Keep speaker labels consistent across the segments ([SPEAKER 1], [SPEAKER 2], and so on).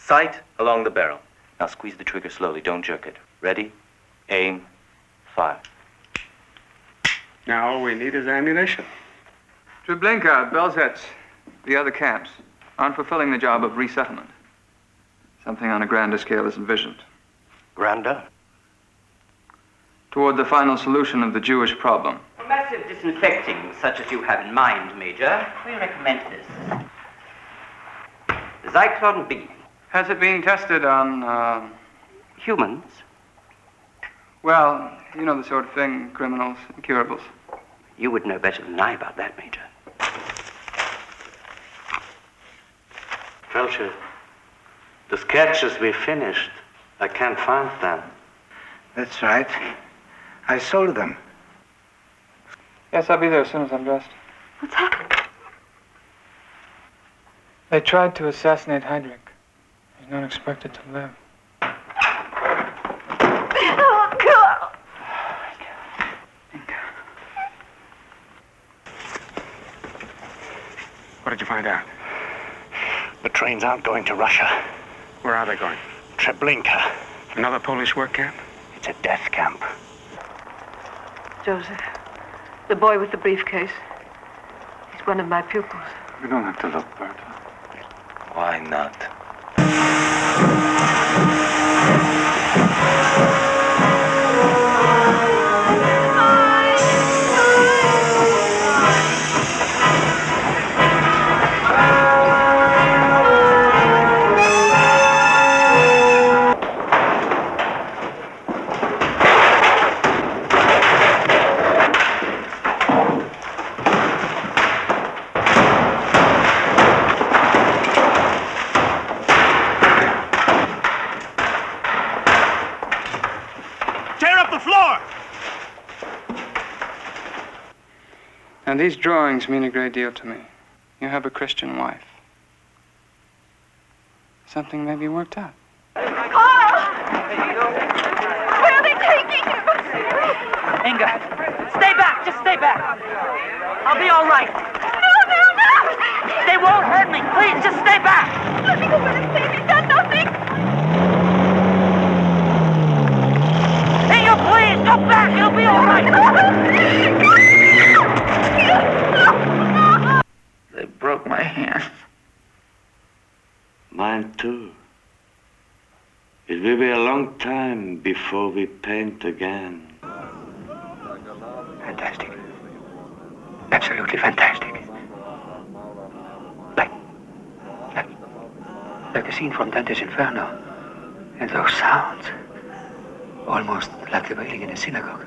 [SPEAKER 1] Sight along the barrel. Now squeeze the trigger slowly. Don't jerk it. Ready? Aim. Fire.
[SPEAKER 2] Now all we need is ammunition.
[SPEAKER 3] Treblinka, Belzec, the other camps aren't fulfilling the job of resettlement. Something on a grander scale is envisioned.
[SPEAKER 4] Grander?
[SPEAKER 3] Toward the final solution of the Jewish problem.
[SPEAKER 5] For massive disinfecting, such as you have in mind, Major, we recommend this. Zyklon B.
[SPEAKER 3] Has it been tested on,
[SPEAKER 5] Humans?
[SPEAKER 3] Well, you know the sort of thing, criminals, incurables.
[SPEAKER 5] You would know better than I about that, Major.
[SPEAKER 4] Felcher, the sketches we finished, I can't find them.
[SPEAKER 6] That's right. I sold them.
[SPEAKER 3] Yes, I'll be there as soon as I'm dressed.
[SPEAKER 7] What's happened?
[SPEAKER 3] They tried to assassinate Heydrich. He's not expected to live.
[SPEAKER 7] Oh, God!
[SPEAKER 2] What did you find out?
[SPEAKER 6] The trains aren't going to Russia.
[SPEAKER 2] Where are they going?
[SPEAKER 6] Treblinka.
[SPEAKER 2] Another Polish work camp?
[SPEAKER 6] It's a death camp.
[SPEAKER 7] Joseph, the boy with the briefcase. He's one of my pupils.
[SPEAKER 2] You don't have to look, Berta.
[SPEAKER 1] Why not?
[SPEAKER 3] And these drawings mean a great deal to me. You have a Christian wife. Something may be worked out.
[SPEAKER 7] Where are they taking him?
[SPEAKER 5] Inga, stay back. Just stay back. I'll be all right.
[SPEAKER 7] No!
[SPEAKER 5] They won't hurt me. Please, just stay back.
[SPEAKER 7] Let me go with him, baby. He's done nothing.
[SPEAKER 5] Inga, please, go back. It'll be all right.
[SPEAKER 6] They broke my hand.
[SPEAKER 4] Mine too. It will be a long time before we paint again.
[SPEAKER 6] Fantastic. Absolutely fantastic. Like the scene from Dante's Inferno. And those sounds. Almost like the wailing in a synagogue.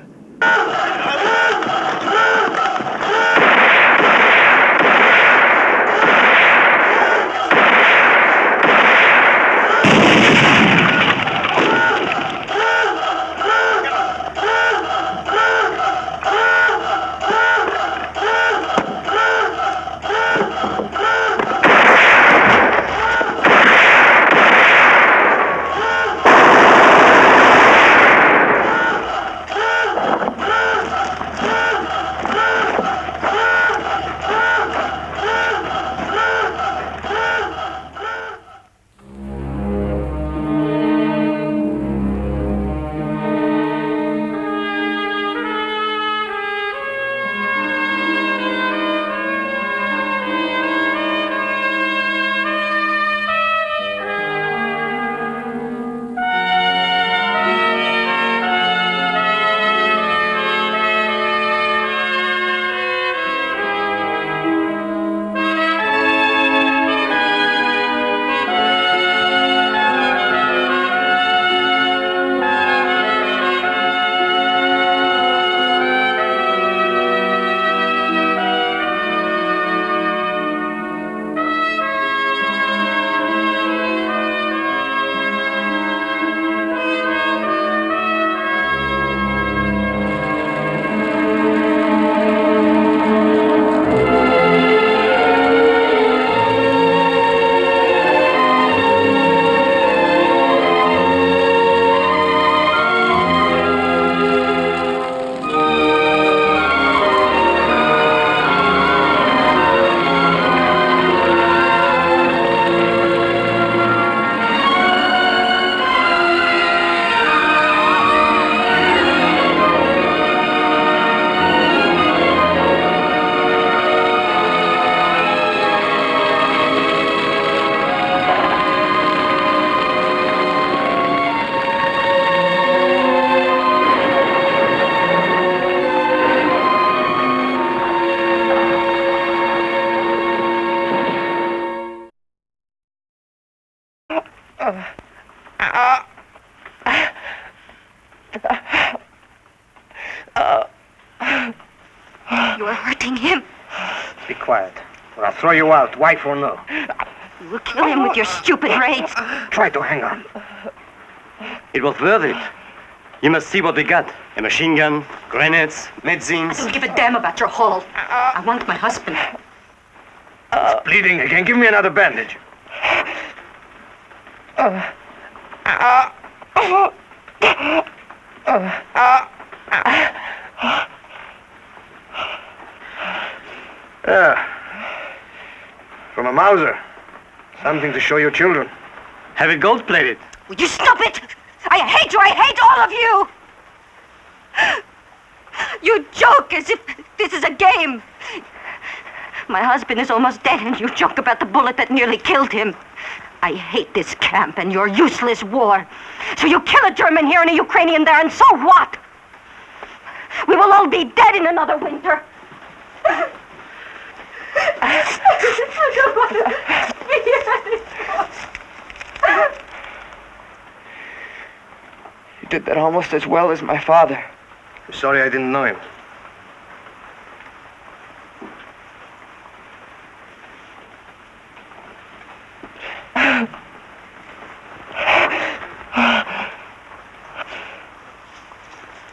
[SPEAKER 7] You are hurting him.
[SPEAKER 6] Be quiet, or I'll throw you out, wife or no.
[SPEAKER 7] You will kill him with your stupid raids.
[SPEAKER 6] Try to hang on.
[SPEAKER 1] It was worth it. You must see what we got. A machine gun, grenades, medicines.
[SPEAKER 7] I don't give a damn about your haul. I want my husband.
[SPEAKER 6] It's bleeding again. Give me another bandage. From a Mauser. Something to show your children.
[SPEAKER 1] Have it gold-plated.
[SPEAKER 7] Will you stop it? I hate you. I hate all of you. You joke as if this is a game. My husband is almost dead, and you joke about the bullet that nearly killed him. I hate this camp and your useless war. So you kill a German here and a Ukrainian there, and so what? We will all be dead in another winter. I don't want to be here anymore.
[SPEAKER 6] You did that almost as well as my father. I'm sorry I didn't know him.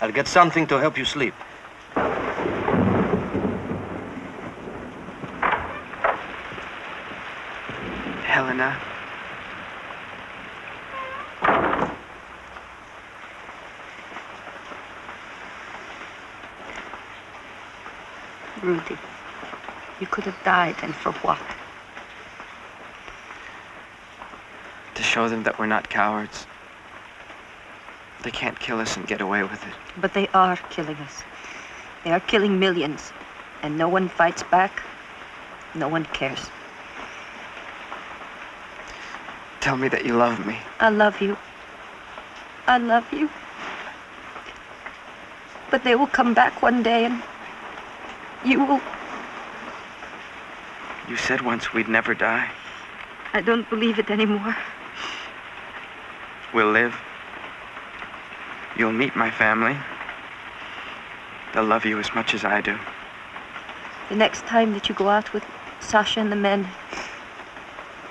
[SPEAKER 6] I'll get something to help you sleep. Helena.
[SPEAKER 7] Rudy, you could have died, and for what?
[SPEAKER 8] To show them that we're not cowards. They can't kill us and get away with it.
[SPEAKER 7] But they are killing us. They are killing millions, and no one fights back. No one cares.
[SPEAKER 8] Tell me that you love me.
[SPEAKER 7] I love you. I love you. But they will come back one day, and you will...
[SPEAKER 8] You said once we'd never die.
[SPEAKER 7] I don't believe it anymore.
[SPEAKER 8] We'll live. You'll meet my family. They'll love you as much as I do.
[SPEAKER 7] The next time that you go out with Sasha and the men,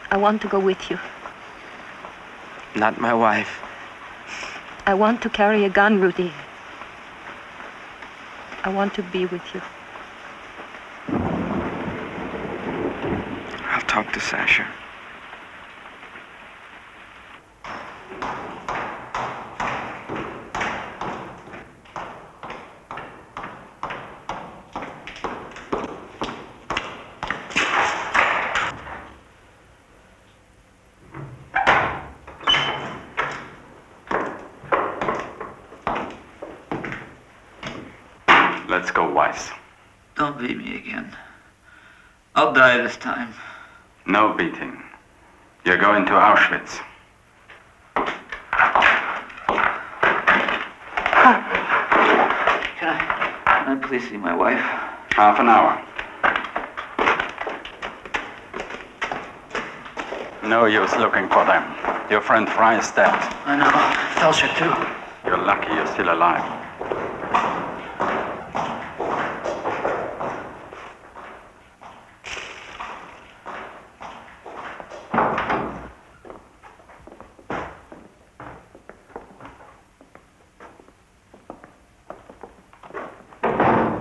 [SPEAKER 7] I want to go with you.
[SPEAKER 8] Not my wife.
[SPEAKER 7] I want to carry a gun, Rudy. I want to be with you.
[SPEAKER 8] I'll talk to Sasha.
[SPEAKER 9] Let's go, Weiss.
[SPEAKER 10] Don't beat me again. I'll die this time.
[SPEAKER 9] No beating. You're going to Auschwitz.
[SPEAKER 10] Can I please see my wife?
[SPEAKER 9] Half an hour. No use looking for them. Your friend Fry is dead.
[SPEAKER 10] I know. Felsher, too.
[SPEAKER 9] You're lucky you're still alive.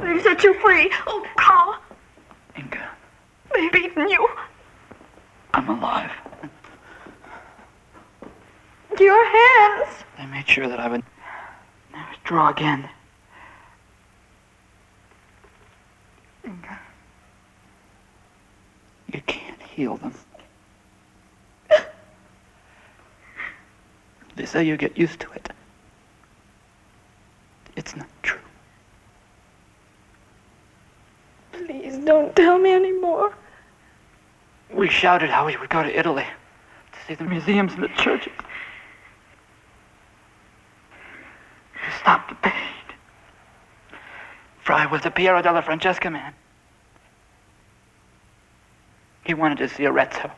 [SPEAKER 7] They've set you free. Oh, Carl.
[SPEAKER 10] Inga,
[SPEAKER 7] They've eaten you.
[SPEAKER 10] I'm alive.
[SPEAKER 7] Your hands.
[SPEAKER 10] They made sure that I would never draw again. Inga, you can't heal them. They say you get used to it. It's not true.
[SPEAKER 7] Please don't tell me anymore.
[SPEAKER 10] We shouted how we would go to Italy to see the museums and the churches. To stop the pain. Fry was the Piero della Francesca man. He wanted to see Arezzo.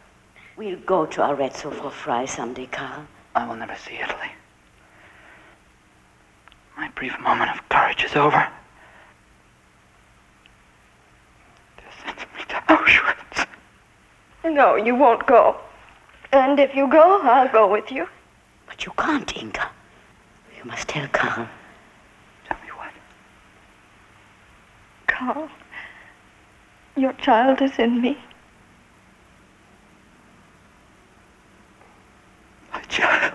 [SPEAKER 7] We'll go to Arezzo for Fry someday, Carl.
[SPEAKER 10] I will never see Italy. My brief moment of courage is over. They're sending me to Auschwitz.
[SPEAKER 11] No, you won't go. And if you go, I'll go with you.
[SPEAKER 7] But you can't, Inga. You must tell Carl.
[SPEAKER 10] Tell me what?
[SPEAKER 11] Carl, your child is in me.
[SPEAKER 10] My child.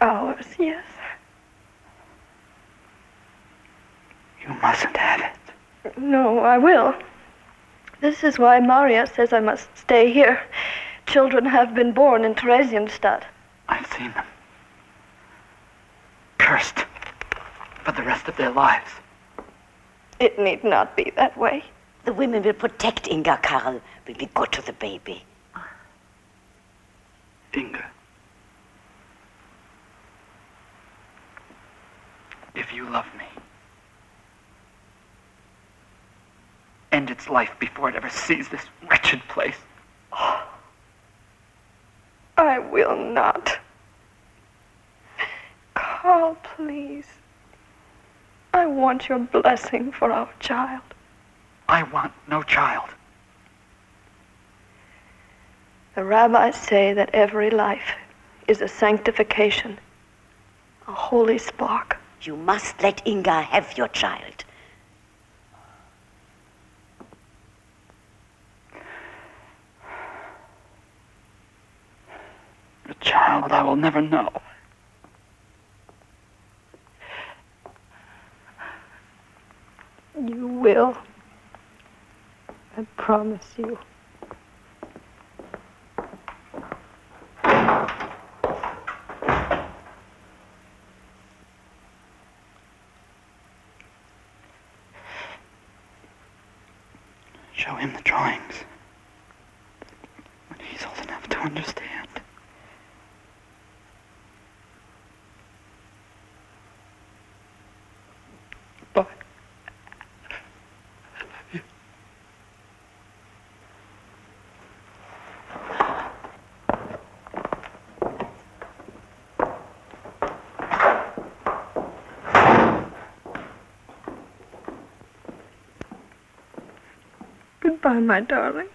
[SPEAKER 11] Ours, yes.
[SPEAKER 10] You mustn't have it.
[SPEAKER 11] No, I will. This is why Maria says I must stay here. Children have been born in Theresienstadt.
[SPEAKER 10] I've seen them. Cursed for the rest of their lives.
[SPEAKER 11] It need not be that way.
[SPEAKER 7] The women will protect Inga, Carl. Will be good to the baby.
[SPEAKER 10] Inga. If you love me, end its life before it ever sees this wretched place.
[SPEAKER 11] I will not. Carl, please. I want your blessing for our child.
[SPEAKER 10] I want no child.
[SPEAKER 11] The rabbis say that every life is a sanctification, a holy spark.
[SPEAKER 7] You must let Inga have your child.
[SPEAKER 10] A child I will never know.
[SPEAKER 11] You will. I promise you.
[SPEAKER 10] Show him the drawings. When he's old enough to understand. Bye. I love you.
[SPEAKER 11] Goodbye, my darling.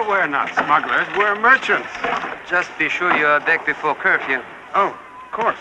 [SPEAKER 2] We're not smugglers. We're merchants.
[SPEAKER 6] Just be sure you are back before curfew.
[SPEAKER 2] Oh, of course.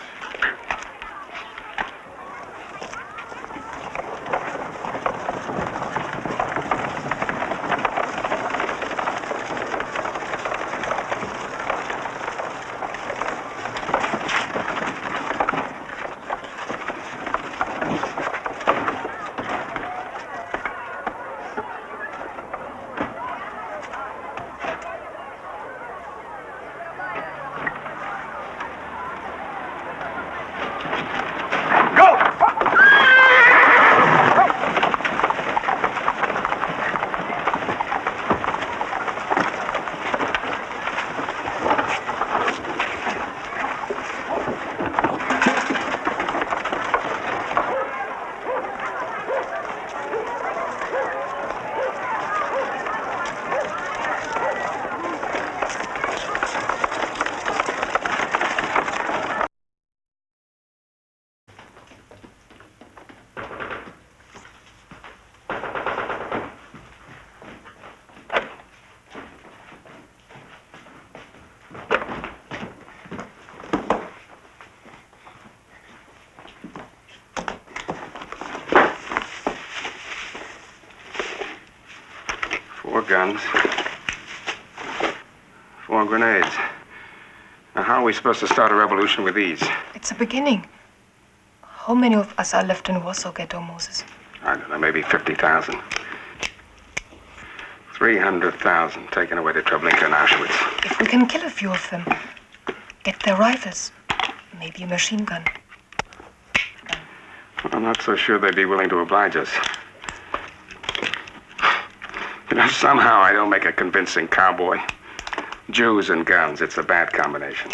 [SPEAKER 2] guns. 4 grenades. Now, how are we supposed to start a revolution with these?
[SPEAKER 12] It's a beginning. How many of us are left in Warsaw Ghetto, Moses?
[SPEAKER 2] I don't know, maybe 50,000. 300,000 taken away to Treblinka and Auschwitz.
[SPEAKER 12] If we can kill a few of them, get their rifles, maybe a machine gun.
[SPEAKER 2] I'm not so sure they'd be willing to oblige us. You know, somehow I don't make a convincing cowboy. Jews and guns, it's a bad combination.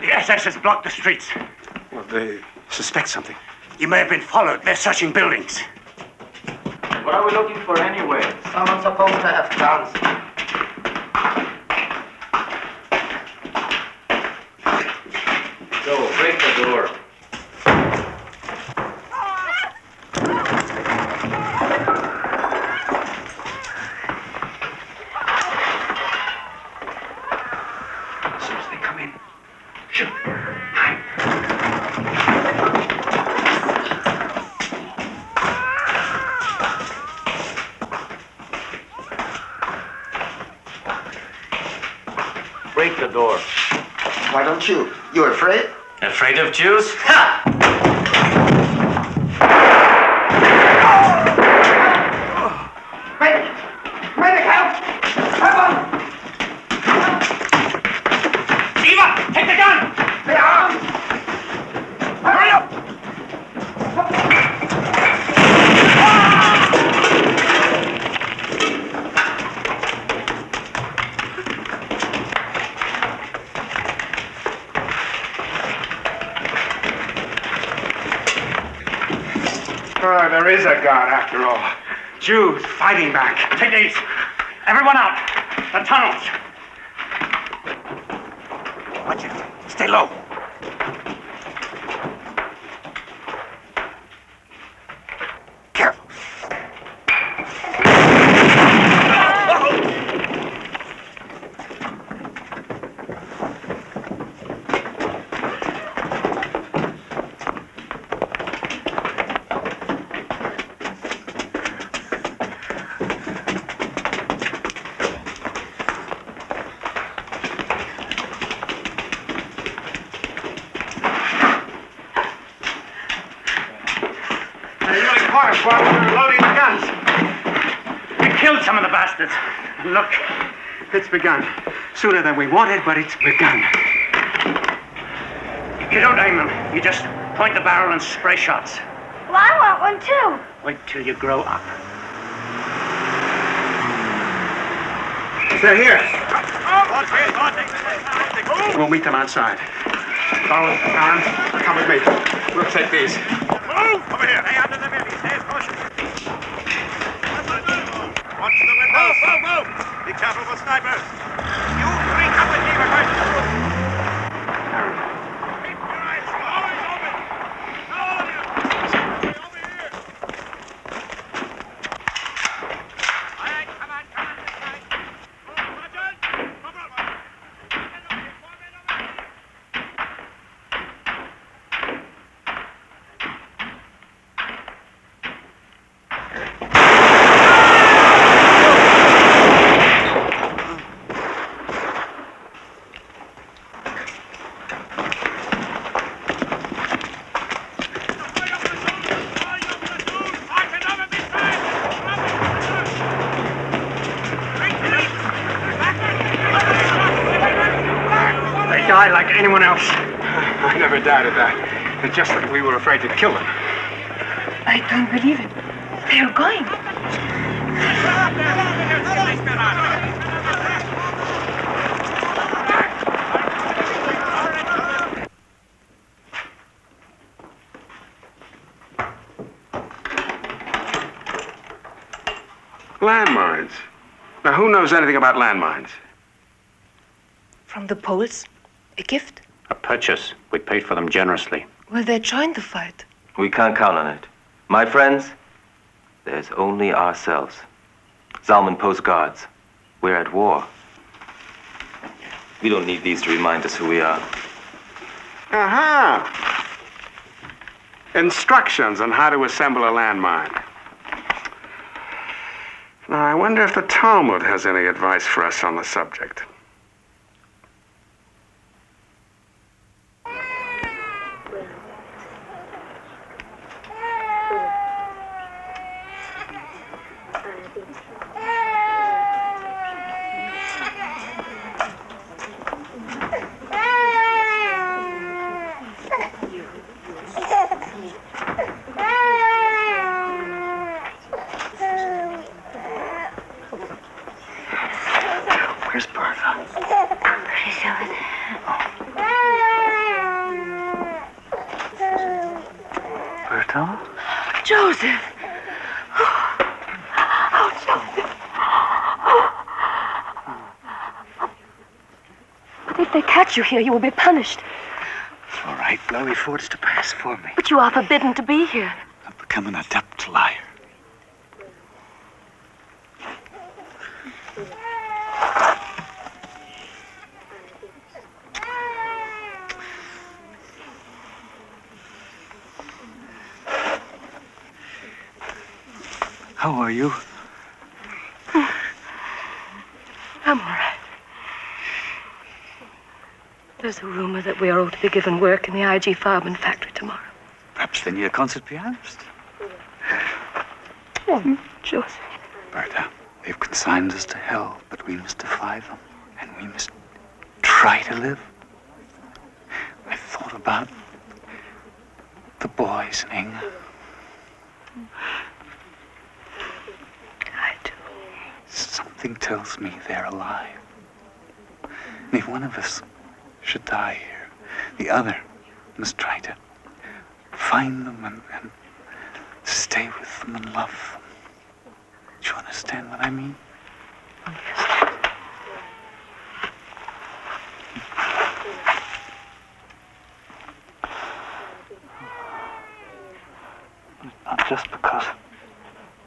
[SPEAKER 13] The SS has blocked the streets.
[SPEAKER 2] Well, they suspect something.
[SPEAKER 13] You may have been followed. They're searching buildings.
[SPEAKER 8] What are we looking for anyway?
[SPEAKER 5] Someone's supposed to have guns.
[SPEAKER 8] Joe, break the door.
[SPEAKER 6] As soon as they come in, shoot.
[SPEAKER 1] Break the door.
[SPEAKER 5] Why don't you? You're afraid?
[SPEAKER 1] Afraid of Jews? Ha!
[SPEAKER 5] Medic, help! Help on!
[SPEAKER 13] Eva, take the gun!
[SPEAKER 5] They are armed! Hurry up!
[SPEAKER 2] Oh, there is a God after all. Jews fighting back.
[SPEAKER 13] Take these. Everyone out. The tunnels. Watch it. Stay low. Careful.
[SPEAKER 2] They really caught us while we were loading the guns.
[SPEAKER 13] We killed some of the bastards.
[SPEAKER 2] Look, it's begun. Sooner than we wanted, but it's begun.
[SPEAKER 13] You don't aim them. You just point the barrel and spray shots.
[SPEAKER 11] Well, I want one too.
[SPEAKER 13] Wait till you grow up.
[SPEAKER 2] They're here. We'll meet them outside. Donald, Aaron, come with me. We'll take these.
[SPEAKER 13] Move! Over here. Stay under the building. Stay as cautious. Watch the windows. Move, move, move! Be careful for snipers. You three come with me, McCoy.
[SPEAKER 2] Aaron.
[SPEAKER 13] Keep your eyes always open. All of you. Over here. All right, come on, come on this side. Move, Sergeant. Come on.
[SPEAKER 2] They die like anyone else. I never doubted that. It's just that we were afraid to kill them.
[SPEAKER 12] I don't believe it. They are going.
[SPEAKER 2] Landmines. Now, who knows anything about landmines?
[SPEAKER 12] From the Poles? A gift?
[SPEAKER 13] A purchase. We paid for them generously.
[SPEAKER 12] Will they join the fight?
[SPEAKER 14] We can't count on it. My friends, there's only ourselves. Zalman Post Guards. We're at war. We don't need these to remind us who we are.
[SPEAKER 2] Uh-huh. Instructions on how to assemble a landmine. Now, I wonder if the Talmud has any advice for us on the subject.
[SPEAKER 6] Where's Bertha?
[SPEAKER 7] She's over there.
[SPEAKER 6] Bertha?
[SPEAKER 11] Joseph! Oh, Joseph! But if they catch you here, you will be punished.
[SPEAKER 6] All right, blow efforts to pass for me.
[SPEAKER 11] But you are forbidden to be here.
[SPEAKER 6] I've become an adept liar. How are you?
[SPEAKER 11] I'm all right. There's a rumor that we are all to be given work in the IG Farben factory tomorrow.
[SPEAKER 6] Perhaps they need a concert pianist.
[SPEAKER 11] Oh, Joseph.
[SPEAKER 6] Bertha, they've consigned us to hell, but we must defy them, and we must try to live. I thought about the boys and Inga.
[SPEAKER 11] I do.
[SPEAKER 6] Something tells me they're alive. And if one of us should die here, the other must try to find them and stay with them and love them. Do you understand what I mean? Not just because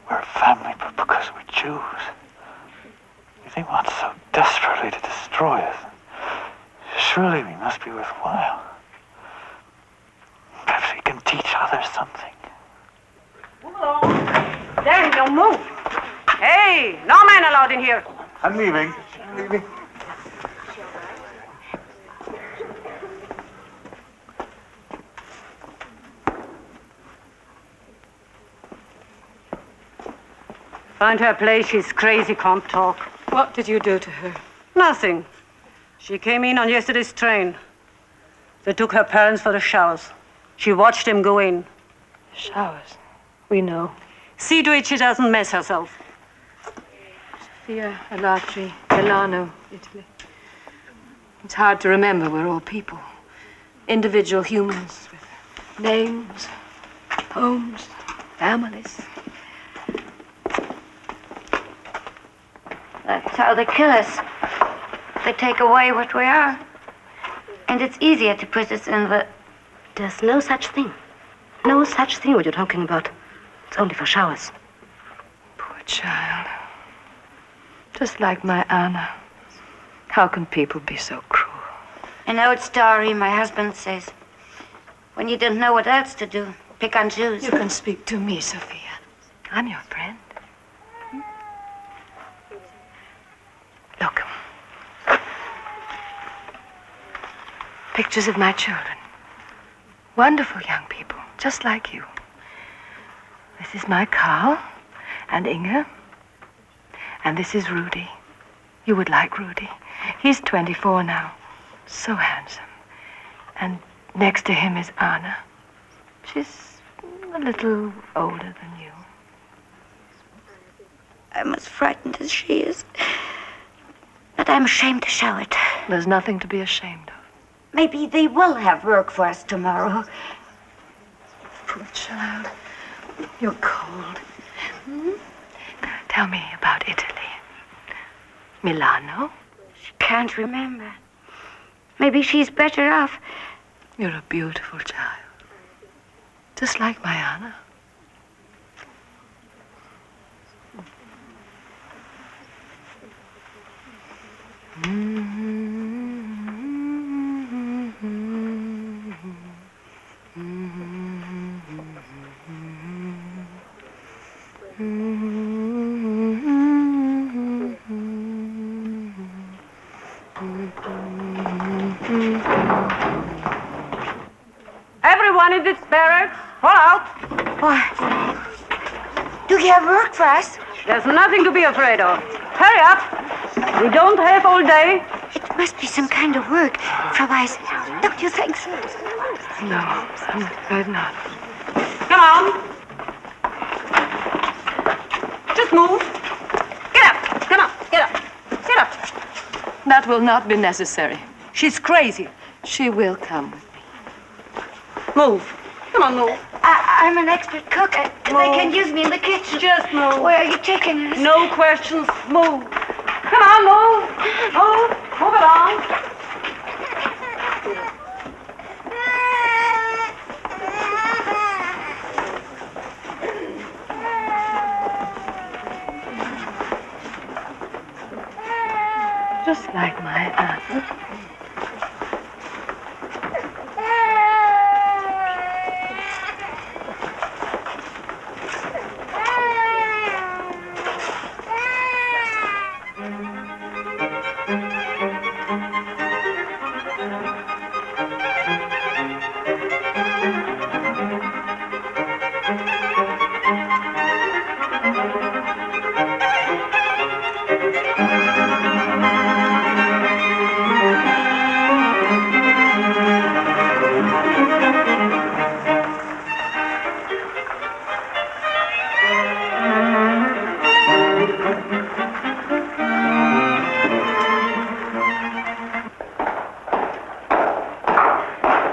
[SPEAKER 6] we're a family, but because we're Jews. If they want so desperately to destroy us, surely we must be worthwhile. Perhaps we can teach others something.
[SPEAKER 15] Move along. There, don't move. Hey, no man allowed in here.
[SPEAKER 6] I'm leaving. I'm leaving.
[SPEAKER 15] Find her a place. She's crazy, can't talk.
[SPEAKER 12] What did you do to her?
[SPEAKER 15] Nothing. She came in on yesterday's train. They took her parents for the showers. She watched him go in.
[SPEAKER 11] Showers. We know.
[SPEAKER 15] See to it she doesn't mess herself.
[SPEAKER 12] Sophia, Alatri, Milano, Italy. It's hard to remember we're all people. Individual humans with names, homes, families.
[SPEAKER 7] That's how they kill us. They take away what we are. And it's easier to put us in the...
[SPEAKER 11] There's no such thing. No such thing what you're talking about. It's only for showers.
[SPEAKER 12] Poor child. Just like my Anna. How can people be so cruel?
[SPEAKER 7] An old story my husband says. When you don't know what else to do, pick on Jews.
[SPEAKER 12] You can speak to me, Sophia. I'm your friend. Look. Pictures of my children. Wonderful young people, just like you. This is my Carl and Inge. And this is Rudy. You would like Rudy. He's 24 now. So handsome. And next to him is Anna. She's a little older than you.
[SPEAKER 7] I'm as frightened as she is. But I'm ashamed to show it.
[SPEAKER 12] There's nothing to be ashamed of.
[SPEAKER 7] Maybe they will have work for us tomorrow.
[SPEAKER 12] Poor child. You're cold. Hmm? Tell me about Italy. Milano?
[SPEAKER 7] She can't remember. Maybe she's better off.
[SPEAKER 12] You're a beautiful child. Just like my Anna.
[SPEAKER 15] Anyone in this barracks? Fall out.
[SPEAKER 7] Why? Do you have work for us?
[SPEAKER 15] There's nothing to be afraid of. Hurry up. We don't have all day.
[SPEAKER 7] It must be some kind of work, Frau Weiss. Don't you think so?
[SPEAKER 12] No, I'm afraid not.
[SPEAKER 15] Come on. Just move. Get up. Come on. Get up. Get up.
[SPEAKER 12] That will not be necessary.
[SPEAKER 15] She's crazy.
[SPEAKER 12] She will come with me.
[SPEAKER 15] Move. Come on, move.
[SPEAKER 7] I'm an expert cook. They can use me in the kitchen.
[SPEAKER 15] Just move.
[SPEAKER 7] Where are you taking us?
[SPEAKER 15] No questions. Move. Come on, move. Move. Move along.
[SPEAKER 12] Just like my aunt.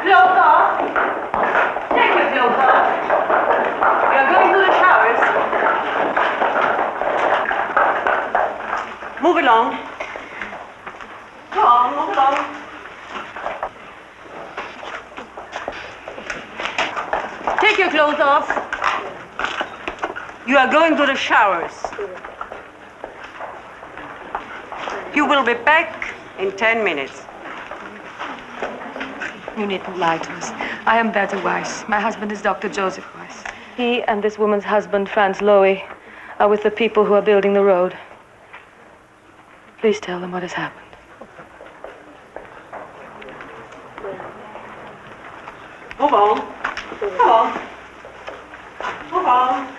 [SPEAKER 15] Clothes off. Take your clothes off. You're going to the showers. Move along. Go on, move along. Take your clothes off. You are going to the showers. You will be back in 10 minutes.
[SPEAKER 12] You needn't lie to us. I am Bertha Weiss. My husband is Dr. Joseph Weiss. He and this woman's husband, Franz Lowy, are with the people who are building the road. Please tell them what has happened.
[SPEAKER 15] Move on. Come on. Move on.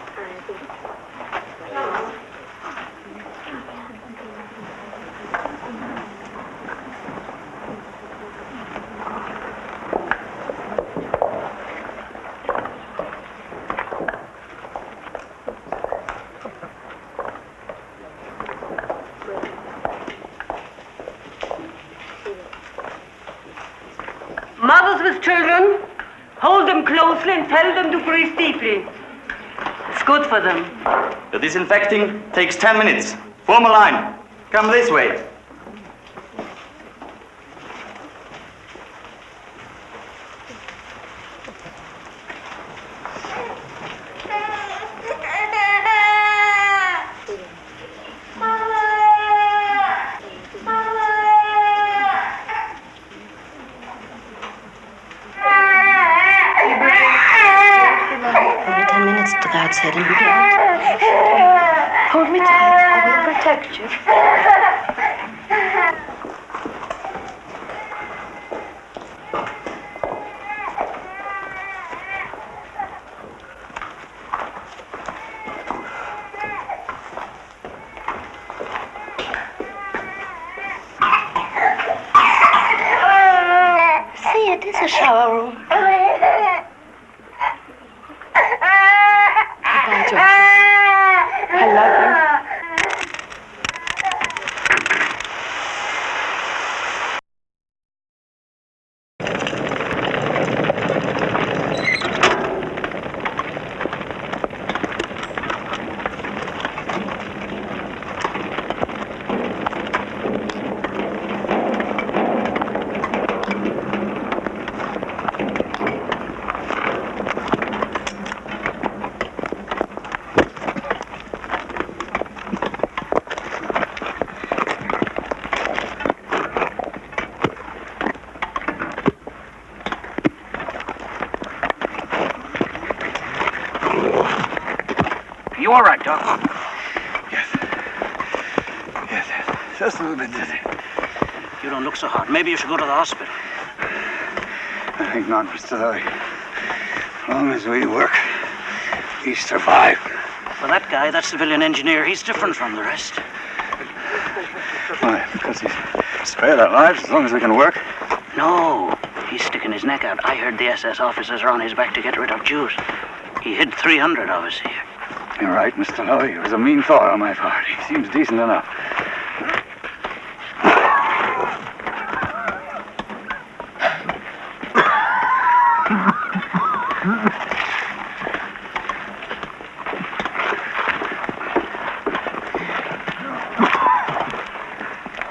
[SPEAKER 15] Mothers with children, hold them closely and tell them to breathe deeply. It's good for them.
[SPEAKER 16] The disinfecting takes 10 minutes. Form a line. Come this way.
[SPEAKER 7] God's head and be glad. Hold me tight. I will protect you. See, it is a shower room.
[SPEAKER 12] Goodbye, Joseph. I love you.
[SPEAKER 10] You all right, Doc?
[SPEAKER 6] Yes. Just a little bit dizzy.
[SPEAKER 10] You don't look so hot. Maybe you should go to the hospital.
[SPEAKER 6] I think not, Mr. Lowy. long as we work, we survive.
[SPEAKER 10] For that guy, that civilian engineer, he's different from the rest.
[SPEAKER 6] Why? Because he's spared our lives as long as we can work?
[SPEAKER 10] No, he's sticking his neck out. I heard the SS officers are on his back to get rid of Jews. He hid 300 of us here.
[SPEAKER 6] You're right, Mr. Lowy. It was a mean thought on my part. He seems decent enough.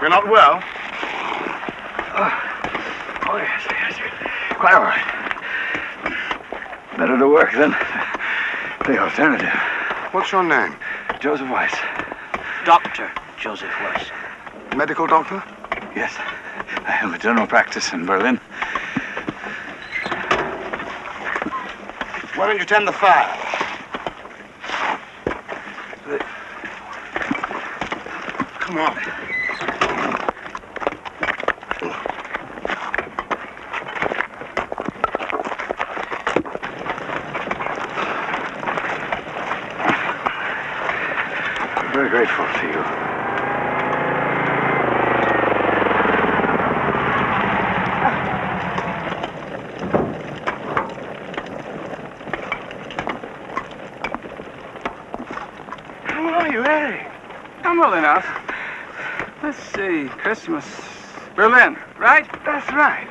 [SPEAKER 2] You're not well?
[SPEAKER 6] Oh, yes. Quite all right. Better to work than the alternative.
[SPEAKER 2] What's your name?
[SPEAKER 6] Joseph Weiss.
[SPEAKER 10] Dr. Joseph Weiss.
[SPEAKER 2] Medical doctor?
[SPEAKER 6] Yes. I have a general practice in Berlin.
[SPEAKER 2] Why don't you tend the fire? Come on.
[SPEAKER 6] I'm very grateful to you.
[SPEAKER 2] How are you, Eric?
[SPEAKER 3] I'm well enough. Let's see, Christmas. Berlin, right?
[SPEAKER 2] That's right.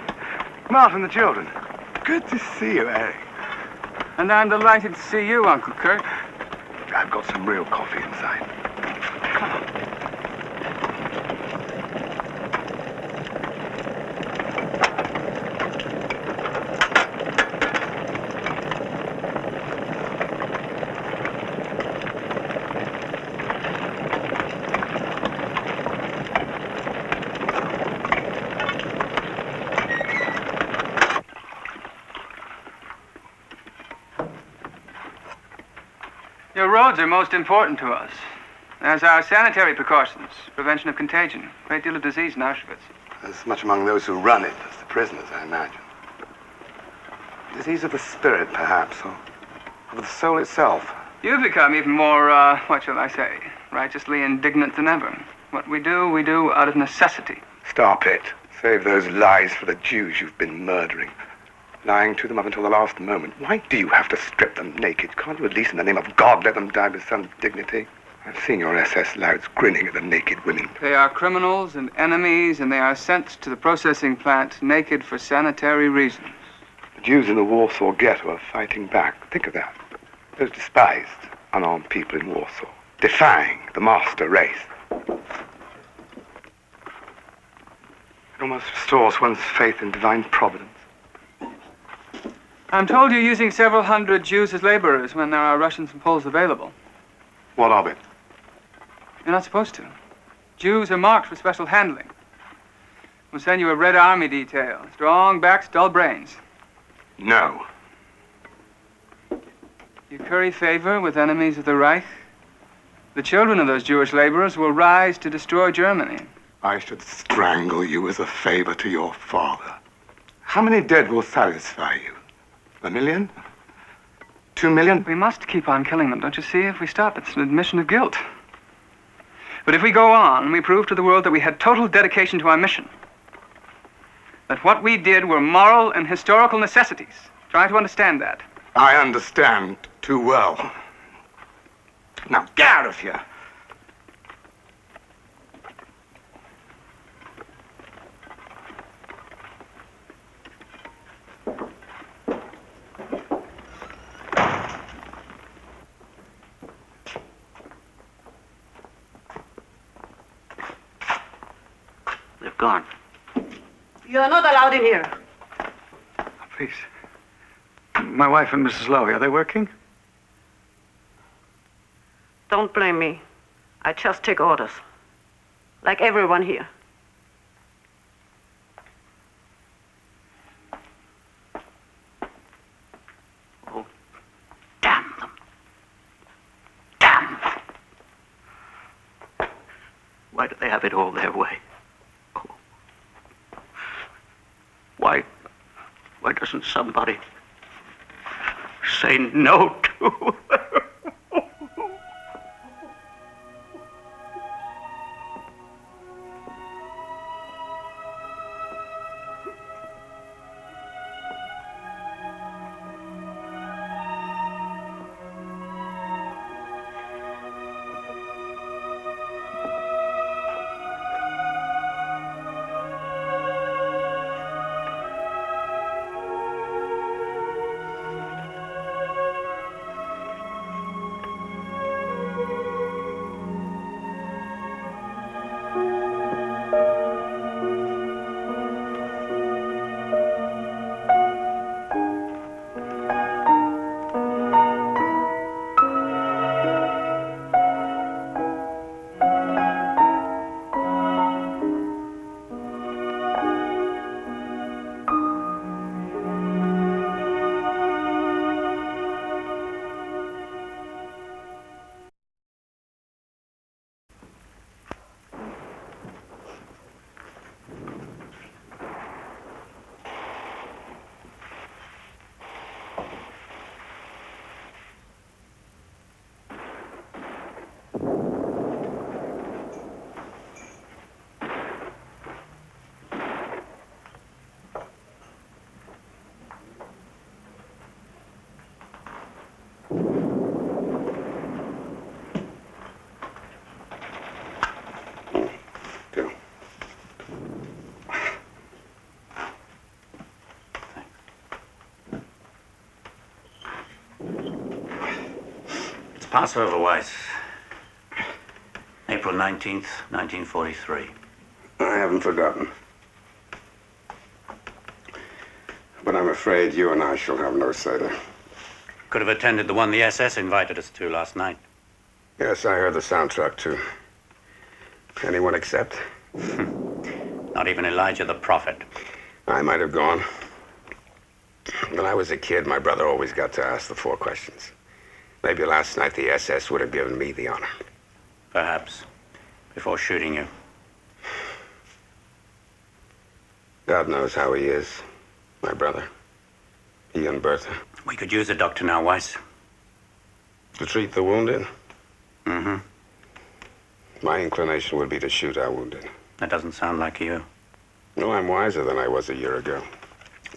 [SPEAKER 2] Martin and the children. Good to see you, Eric.
[SPEAKER 3] And I'm delighted to see you, Uncle Kurt.
[SPEAKER 2] I've got some real coffee inside.
[SPEAKER 3] Your roads are most important to us, as are sanitary precautions, prevention of contagion, a great deal of disease in Auschwitz.
[SPEAKER 2] As much among those who run it as the prisoners, I imagine. Disease of the spirit, perhaps, or of the soul itself.
[SPEAKER 3] You've become even more, what shall I say, righteously indignant than ever. What we do out of necessity.
[SPEAKER 2] Stop it. Save those lies for the Jews you've been murdering. Lying to them up until the last moment. Why do you have to strip them naked? Can't you at least, in the name of God, let them die with some dignity? I've seen your SS louts grinning at the naked women.
[SPEAKER 3] They are criminals and enemies, and they are sent to the processing plant naked for sanitary reasons.
[SPEAKER 2] The Jews in the Warsaw Ghetto are fighting back. Think of that. Those despised, unarmed people in Warsaw, defying the master race. It almost restores one's faith in divine providence.
[SPEAKER 3] I'm told you're using several hundred Jews as laborers when there are Russians and Poles available.
[SPEAKER 2] What of it?
[SPEAKER 3] You're not supposed to. Jews are marked for special handling. We'll send you a Red Army detail. Strong backs, dull brains.
[SPEAKER 2] No.
[SPEAKER 3] You curry favor with enemies of the Reich. The children of those Jewish laborers will rise to destroy Germany.
[SPEAKER 2] I should strangle you as a favor to your father. How many dead will satisfy you? 1 million? 2 million?
[SPEAKER 3] We must keep on killing them, don't you see? If we stop, it's an admission of guilt. But if we go on, we prove to the world that we had total dedication to our mission. That what we did were moral and historical necessities. Try to understand that.
[SPEAKER 2] I understand too well. Now, get out of here.
[SPEAKER 10] They've gone.
[SPEAKER 15] You are not allowed in here.
[SPEAKER 6] Please. My wife and Mrs. Lowy, are they working?
[SPEAKER 15] Don't blame me. I just take orders. Like everyone here.
[SPEAKER 10] Oh, damn them. Damn them. Why do they have it all their way? Oh. Why doesn't somebody say no to.
[SPEAKER 13] Passover, Weiss. April 19th, 1943.
[SPEAKER 2] I haven't forgotten. But I'm afraid you and I shall have no Seder.
[SPEAKER 13] Could have attended the one the SS invited us to last night.
[SPEAKER 2] Yes, I heard the soundtrack too. Anyone accept?
[SPEAKER 13] Not even Elijah the prophet.
[SPEAKER 2] I might have gone. When I was a kid, my brother always got to ask the 4 questions. Maybe last night the SS would have given me the honor.
[SPEAKER 13] Perhaps. Before shooting you.
[SPEAKER 2] God knows how he is, my brother. He and Bertha.
[SPEAKER 13] We could use a doctor now, Weiss.
[SPEAKER 2] To treat the wounded?
[SPEAKER 13] Mm-hmm.
[SPEAKER 2] My inclination would be to shoot our wounded.
[SPEAKER 13] That doesn't sound like you.
[SPEAKER 2] No, I'm wiser than I was a year ago.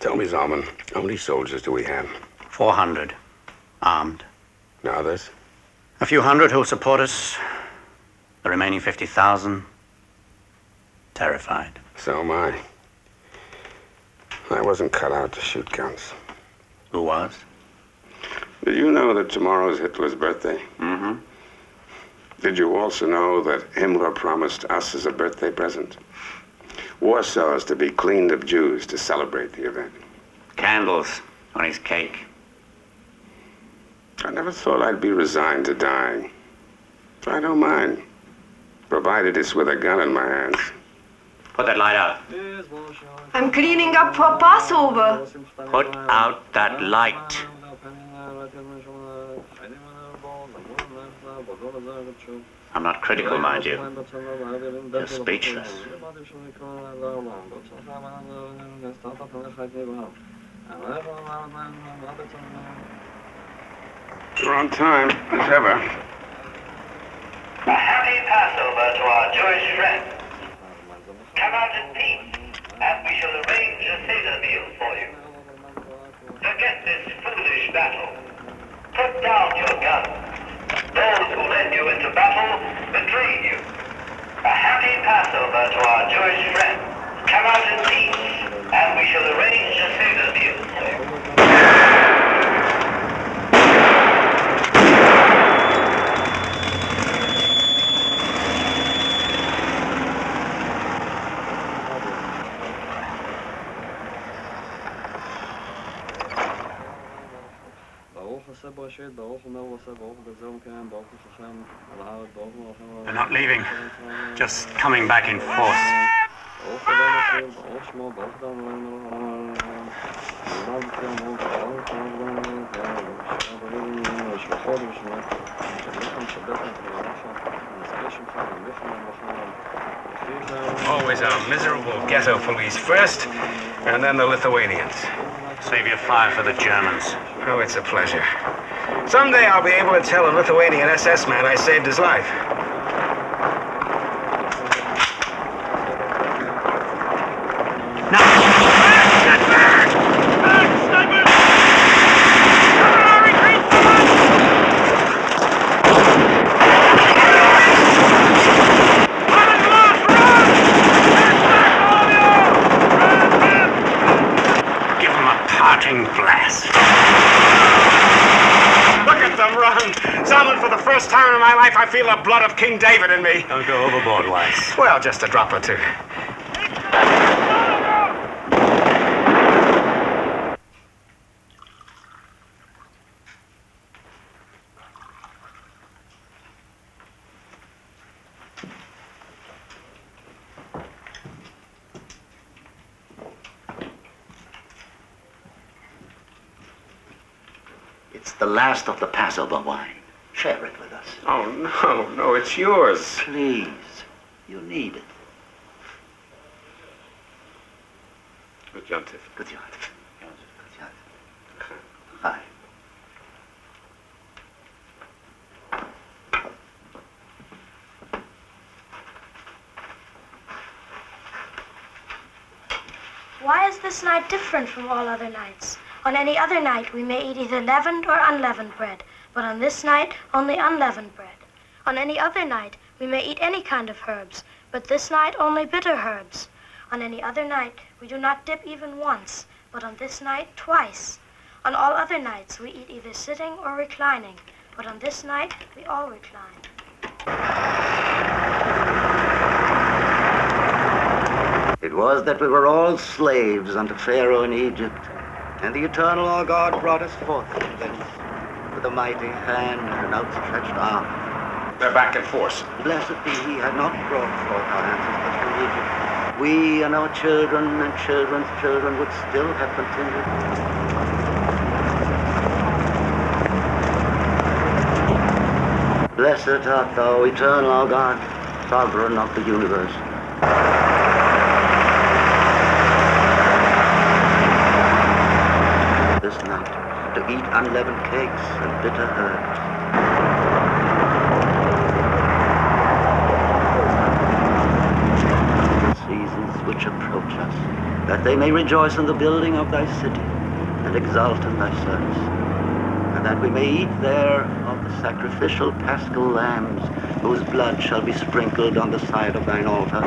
[SPEAKER 2] Tell me, Zalman, how many soldiers do we have?
[SPEAKER 13] 400. Armed.
[SPEAKER 2] No others?
[SPEAKER 13] A few hundred who'll support us. The remaining 50,000, terrified.
[SPEAKER 2] So am I. I wasn't cut out to shoot guns.
[SPEAKER 13] Who was?
[SPEAKER 2] Did you know that tomorrow's Hitler's birthday?
[SPEAKER 13] Mm-hmm.
[SPEAKER 2] Did you also know that Himmler promised us as a birthday present? Warsaw is to be cleaned of Jews to celebrate the event.
[SPEAKER 13] Candles on his cake.
[SPEAKER 2] I never thought I'd be resigned to dying. I don't mind, provided it's with a gun in my hands.
[SPEAKER 13] Put that light out.
[SPEAKER 11] I'm cleaning up for Passover.
[SPEAKER 13] Put out that light. I'm not critical, mind you. You're speechless.
[SPEAKER 2] We're on time, as ever.
[SPEAKER 17] A happy Passover to our Jewish friends. Come out in peace, and we shall arrange a Seder meal for you. Forget this foolish battle. Put down your guns. Those who led you into battle betrayed you. A happy Passover to our Jewish friends. Come out in peace, and we shall arrange a Seder meal for you.
[SPEAKER 13] They're not leaving. Just coming back in force.
[SPEAKER 2] Always our miserable ghetto police first, and then the Lithuanians.
[SPEAKER 13] Save your fire for the Germans.
[SPEAKER 18] Oh, it's a pleasure. Someday I'll be able to tell a Lithuanian SS man I saved his life.
[SPEAKER 13] Give them a parting blast.
[SPEAKER 18] Look at them run! Zalman, for the first time in my life, I feel the blood of King David in me.
[SPEAKER 13] Don't go overboard, Weiss.
[SPEAKER 18] Well, just a drop or two.
[SPEAKER 10] It's the last of the Passover wine. Share it with us.
[SPEAKER 18] Oh, no, it's yours.
[SPEAKER 10] Please. You need it.
[SPEAKER 18] Good Yontif.
[SPEAKER 10] Good Yontif. Hi.
[SPEAKER 19] Why is this night different from all other nights? On any other night, we may eat either leavened or unleavened bread, but on this night, only unleavened bread. On any other night, we may eat any kind of herbs, but this night, only bitter herbs. On any other night, we do not dip even once, but on this night, twice. On all other nights, we eat either sitting or reclining, but on this night, we all recline.
[SPEAKER 10] It was that we were all slaves unto Pharaoh in Egypt, and the eternal our God brought us forth from thence with a mighty hand and an outstretched arm.
[SPEAKER 18] They're back in force.
[SPEAKER 10] Blessed be he had not brought forth our ancestors from Egypt. We and our children and children's children would still have continued. Blessed art thou, eternal our God, sovereign of the universe. This night, to eat unleavened cakes and bitter herbs. The seasons which approach us, that they may rejoice in the building of thy city and exult in thy service, and that we may eat there of the sacrificial paschal lambs, whose blood shall be sprinkled on the side of thine altar.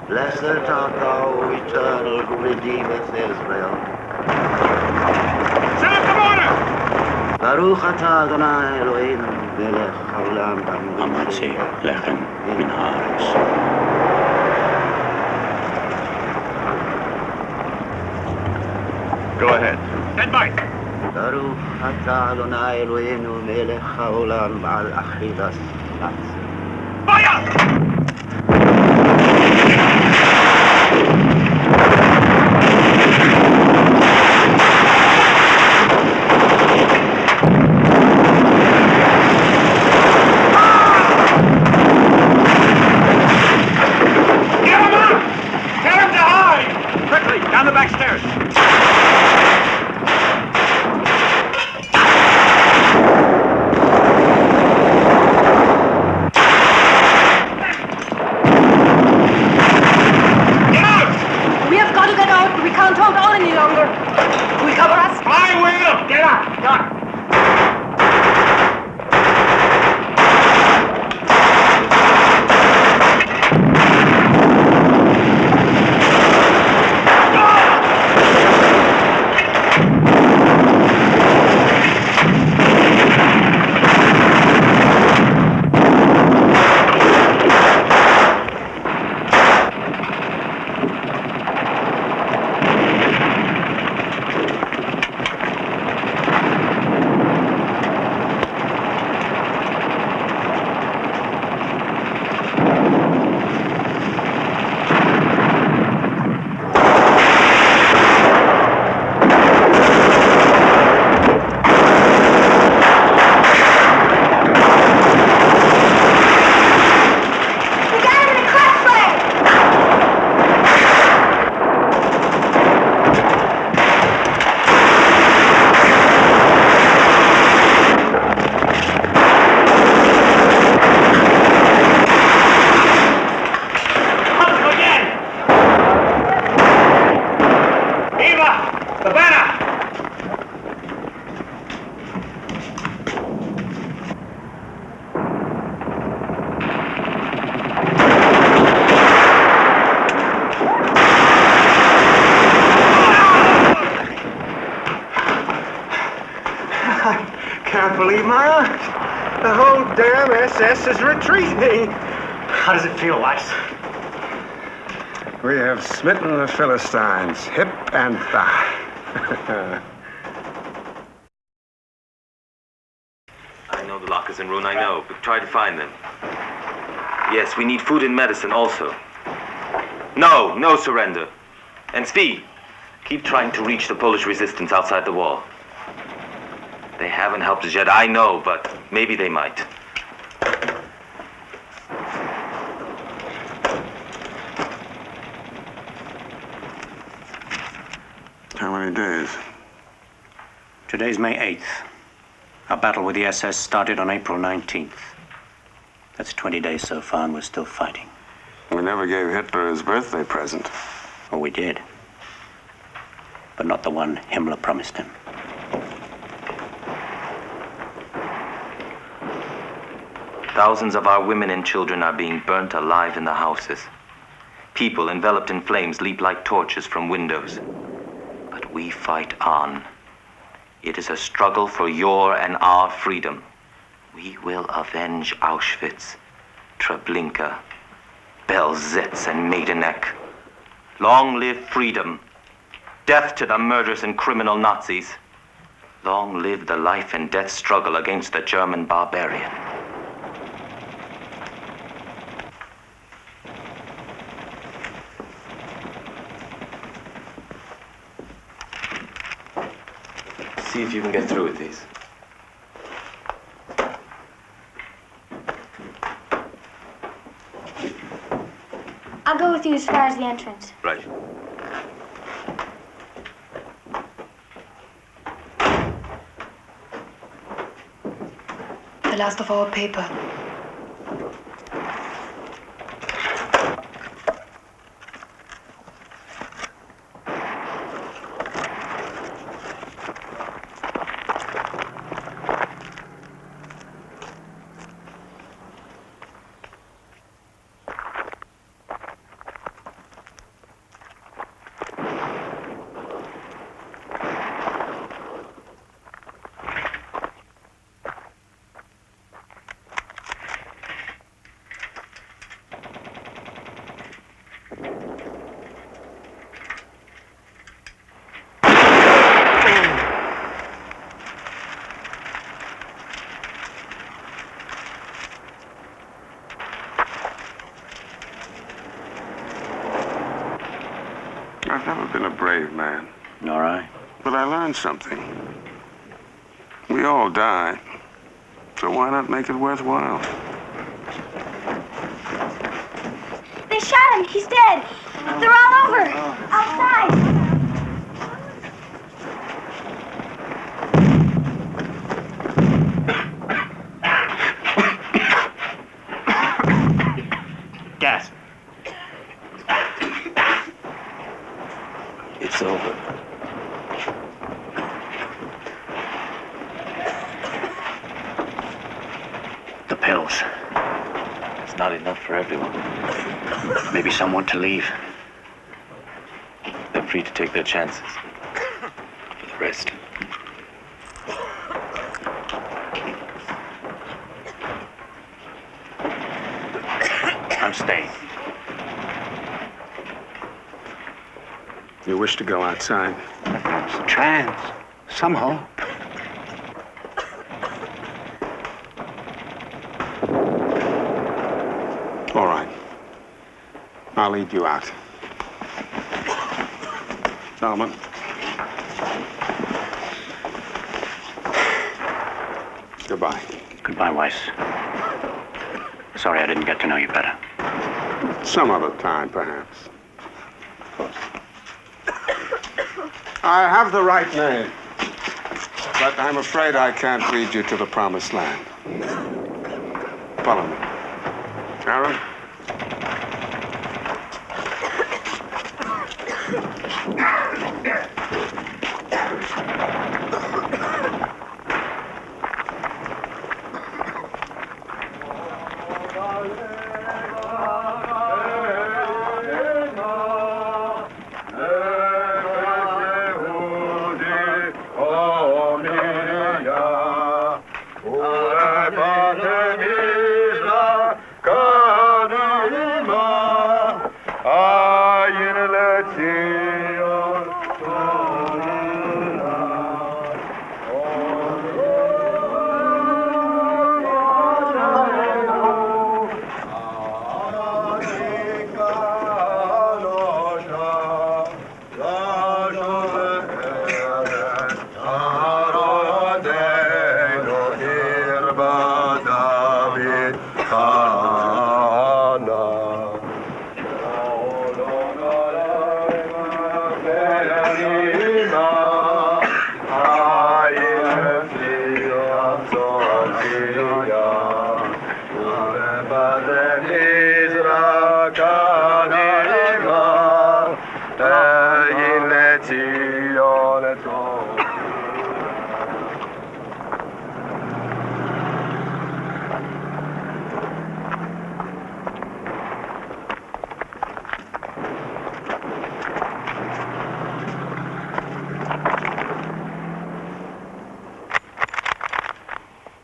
[SPEAKER 10] Blessed art thou, eternal, who redeemeth Israel.
[SPEAKER 18] Set up the mortar!
[SPEAKER 10] Baruch atah Adonai Eloheinu melech haolam
[SPEAKER 9] Amatzi lechem min haaretz.
[SPEAKER 18] Go ahead. Stand by.
[SPEAKER 10] Baruch atah Adonai Eloheinu melech haolam al achilas matzah.
[SPEAKER 18] Fire!
[SPEAKER 13] Down the back stairs.
[SPEAKER 18] can't believe my eyes. The whole damn SS is retreating.
[SPEAKER 16] How does it feel, Weiss?
[SPEAKER 18] We have smitten the Philistines, hip and thigh.
[SPEAKER 14] I know the lockers in ruin, I know, but try to find them. Yes, we need food and medicine also. No surrender. And Svi, keep trying to reach the Polish resistance outside the wall. They haven't helped us yet, I know, but maybe they might.
[SPEAKER 18] How many days?
[SPEAKER 20] Today's May 8th. Our battle with the SS started on April 19th. That's 20 days so far, and we're still fighting.
[SPEAKER 18] We never gave Hitler his birthday present.
[SPEAKER 20] Oh, we did. But not the one Himmler promised him.
[SPEAKER 14] Thousands of our women and children are being burnt alive in the houses. People enveloped in flames leap like torches from windows. But we fight on. It is a struggle for your and our freedom. We will avenge Auschwitz, Treblinka, Belzec, and Majdanek. Long live freedom. Death to the murderers and criminal Nazis. Long live the life and death struggle against the German barbarian. See if you can get through with these.
[SPEAKER 19] I'll go with you as far as the entrance.
[SPEAKER 14] Right.
[SPEAKER 12] The last of our paper.
[SPEAKER 18] I've never been a brave man.
[SPEAKER 20] Nor I.
[SPEAKER 18] But I learned something. We all die. So why not make it worthwhile?
[SPEAKER 19] They shot him. He's dead. They're all over. Outside.
[SPEAKER 20] Gas.
[SPEAKER 14] It's over.
[SPEAKER 20] The pills.
[SPEAKER 14] It's not enough for everyone.
[SPEAKER 20] Maybe some want to leave.
[SPEAKER 14] They're free to take their chances. For the rest.
[SPEAKER 20] I'm staying.
[SPEAKER 18] You wish to go outside?
[SPEAKER 20] There's a chance. Some hope.
[SPEAKER 18] All right. I'll lead you out. Salman. Goodbye.
[SPEAKER 20] Goodbye, Weiss. Sorry I didn't get to know you better.
[SPEAKER 18] Some other time, perhaps. I have the right name, but I'm afraid I can't lead you to the promised land. Follow me. Aaron?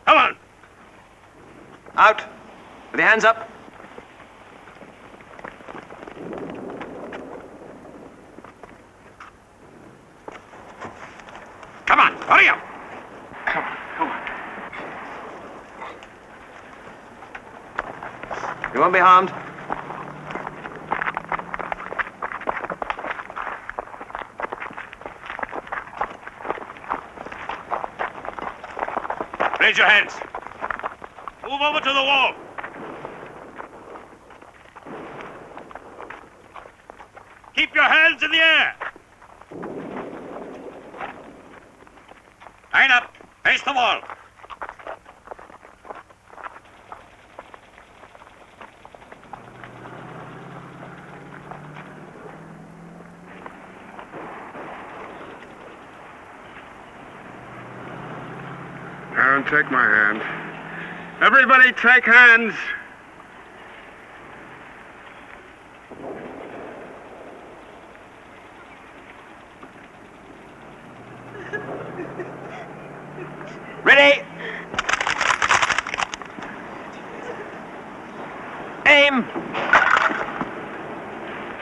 [SPEAKER 13] Come on!
[SPEAKER 8] Out. With your hands up.
[SPEAKER 13] Come on, hurry up!
[SPEAKER 8] You won't be harmed.
[SPEAKER 13] Raise your hands. Move over to the wall. Keep your hands in the air. Line up. Face the wall.
[SPEAKER 18] And take my hand. Everybody take hands.
[SPEAKER 8] Ready? Aim!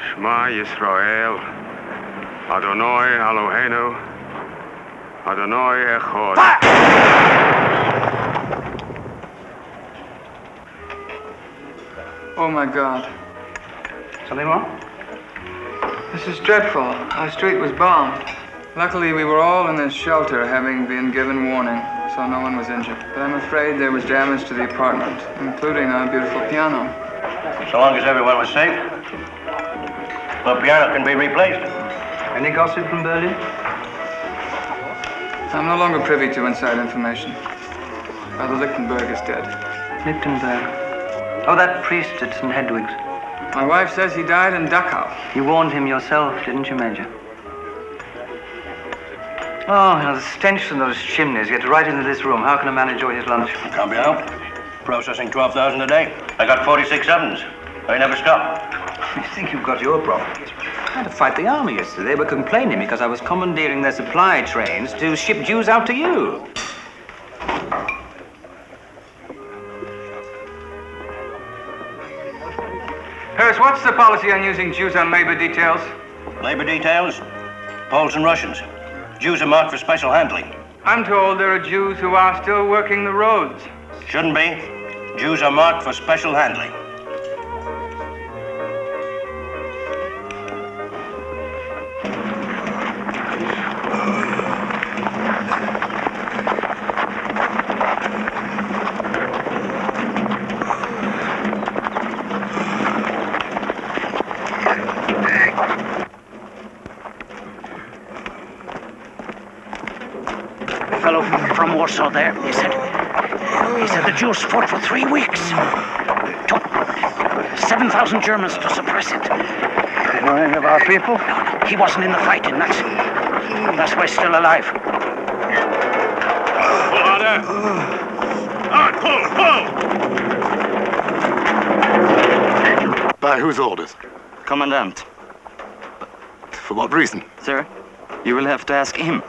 [SPEAKER 18] Shema Yisrael. Adonai Eloheinu. Adonai Echad.
[SPEAKER 3] Oh my God.
[SPEAKER 16] Something wrong?
[SPEAKER 3] This is dreadful. Our street was bombed. Luckily, we were all in this shelter, having been given warning, so no one was injured. But I'm afraid there was damage to the apartment, including our beautiful piano.
[SPEAKER 16] So long as everyone was safe, the piano can be replaced. Any gossip from Berlin?
[SPEAKER 3] I'm no longer privy to inside information. Father Lichtenberg is dead.
[SPEAKER 16] Lichtenberg. Oh, that priest at St. Hedwig's.
[SPEAKER 3] My wife says he died in Dachau.
[SPEAKER 16] You warned him yourself, didn't you, Major? Oh, now the stench from those chimneys gets right into this room. How can a man enjoy his lunch?
[SPEAKER 21] Can't be helped. Processing 12,000 a day. I got 46 ovens. They never stop.
[SPEAKER 16] You think you've got your problems? I had to fight the army yesterday. They were complaining because I was commandeering their supply trains to ship Jews out to you.
[SPEAKER 3] Harris, what's the policy on using Jews on labor details?
[SPEAKER 21] Labor details? Poles and Russians. Jews are marked for special handling.
[SPEAKER 3] I'm told there are Jews who are still working the roads.
[SPEAKER 21] Shouldn't be. Jews are marked for special handling.
[SPEAKER 22] From Warsaw there, he said the Jews fought for 3 weeks. Took 7,000 Germans to suppress it.
[SPEAKER 16] You know any of our people?
[SPEAKER 22] No, he wasn't in the fighting. That's why he's still alive.
[SPEAKER 13] Pull harder. On, pull.
[SPEAKER 2] By whose orders?
[SPEAKER 8] Commandant.
[SPEAKER 2] For what reason?
[SPEAKER 8] Sir, you will have to ask him.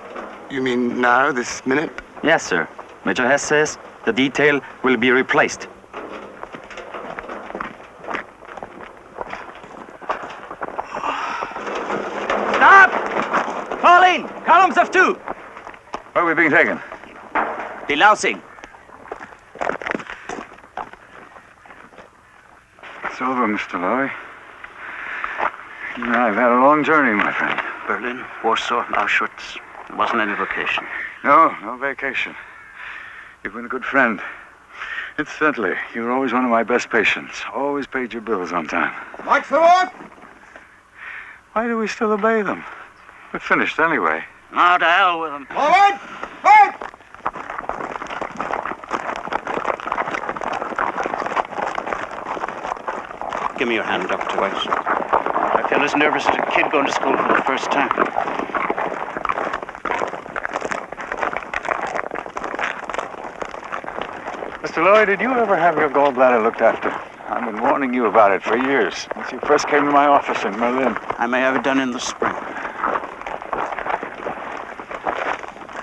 [SPEAKER 2] You mean now, this minute?
[SPEAKER 8] Yes, sir. Major Hess says the detail will be replaced.
[SPEAKER 16] Stop! Fall in! Columns of 2!
[SPEAKER 6] Where are we being taken?
[SPEAKER 16] Delousing.
[SPEAKER 6] It's over, Mr. Lowy. I've had a long journey, my friend.
[SPEAKER 22] Berlin, Warsaw, Auschwitz. It wasn't any vacation.
[SPEAKER 6] No vacation. You've been a good friend. Incidentally, you were always one of my best patients. Always paid your bills on time.
[SPEAKER 18] March forward!
[SPEAKER 6] Why do we still obey them? We're finished anyway.
[SPEAKER 22] Now to hell with them.
[SPEAKER 18] Forward! Right!
[SPEAKER 22] Give me your hand, Dr. Weiss. I feel as nervous as a kid going to school for the first time.
[SPEAKER 6] Mr. Lloyd, did you ever have your gallbladder looked after? I've been warning you about it for years, since you first came to my office in Berlin.
[SPEAKER 22] I may have it done in the spring.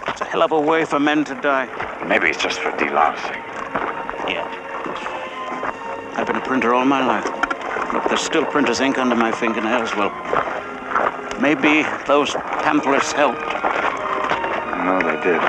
[SPEAKER 22] It's a hell of a way for men to die.
[SPEAKER 6] Maybe it's just for delousing.
[SPEAKER 22] Yeah. I've been a printer all my life. Look, there's still printer's ink under my fingernails. Well, maybe those pamphlets helped.
[SPEAKER 6] No, they did.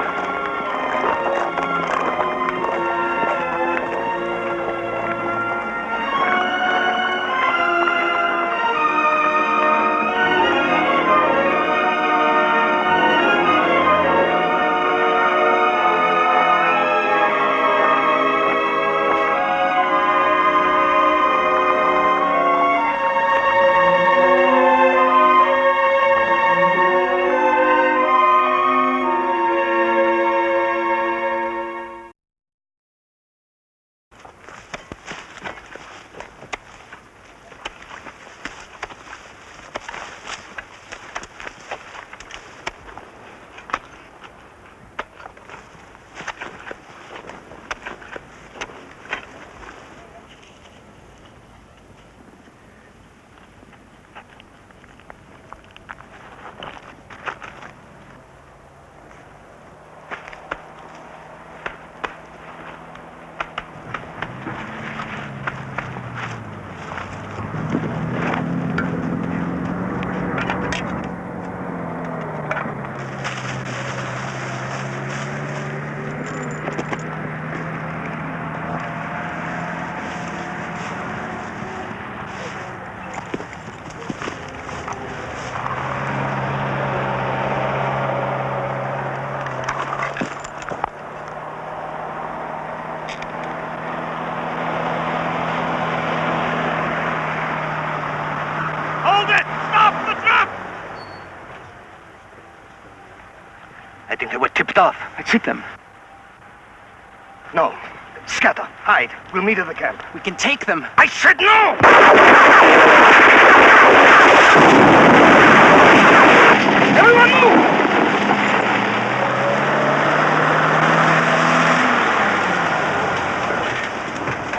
[SPEAKER 22] I think they were tipped off.
[SPEAKER 3] Let's hit them.
[SPEAKER 22] No. Scatter. Hide. We'll meet at the camp.
[SPEAKER 3] We can take them.
[SPEAKER 22] I said no! Everyone move!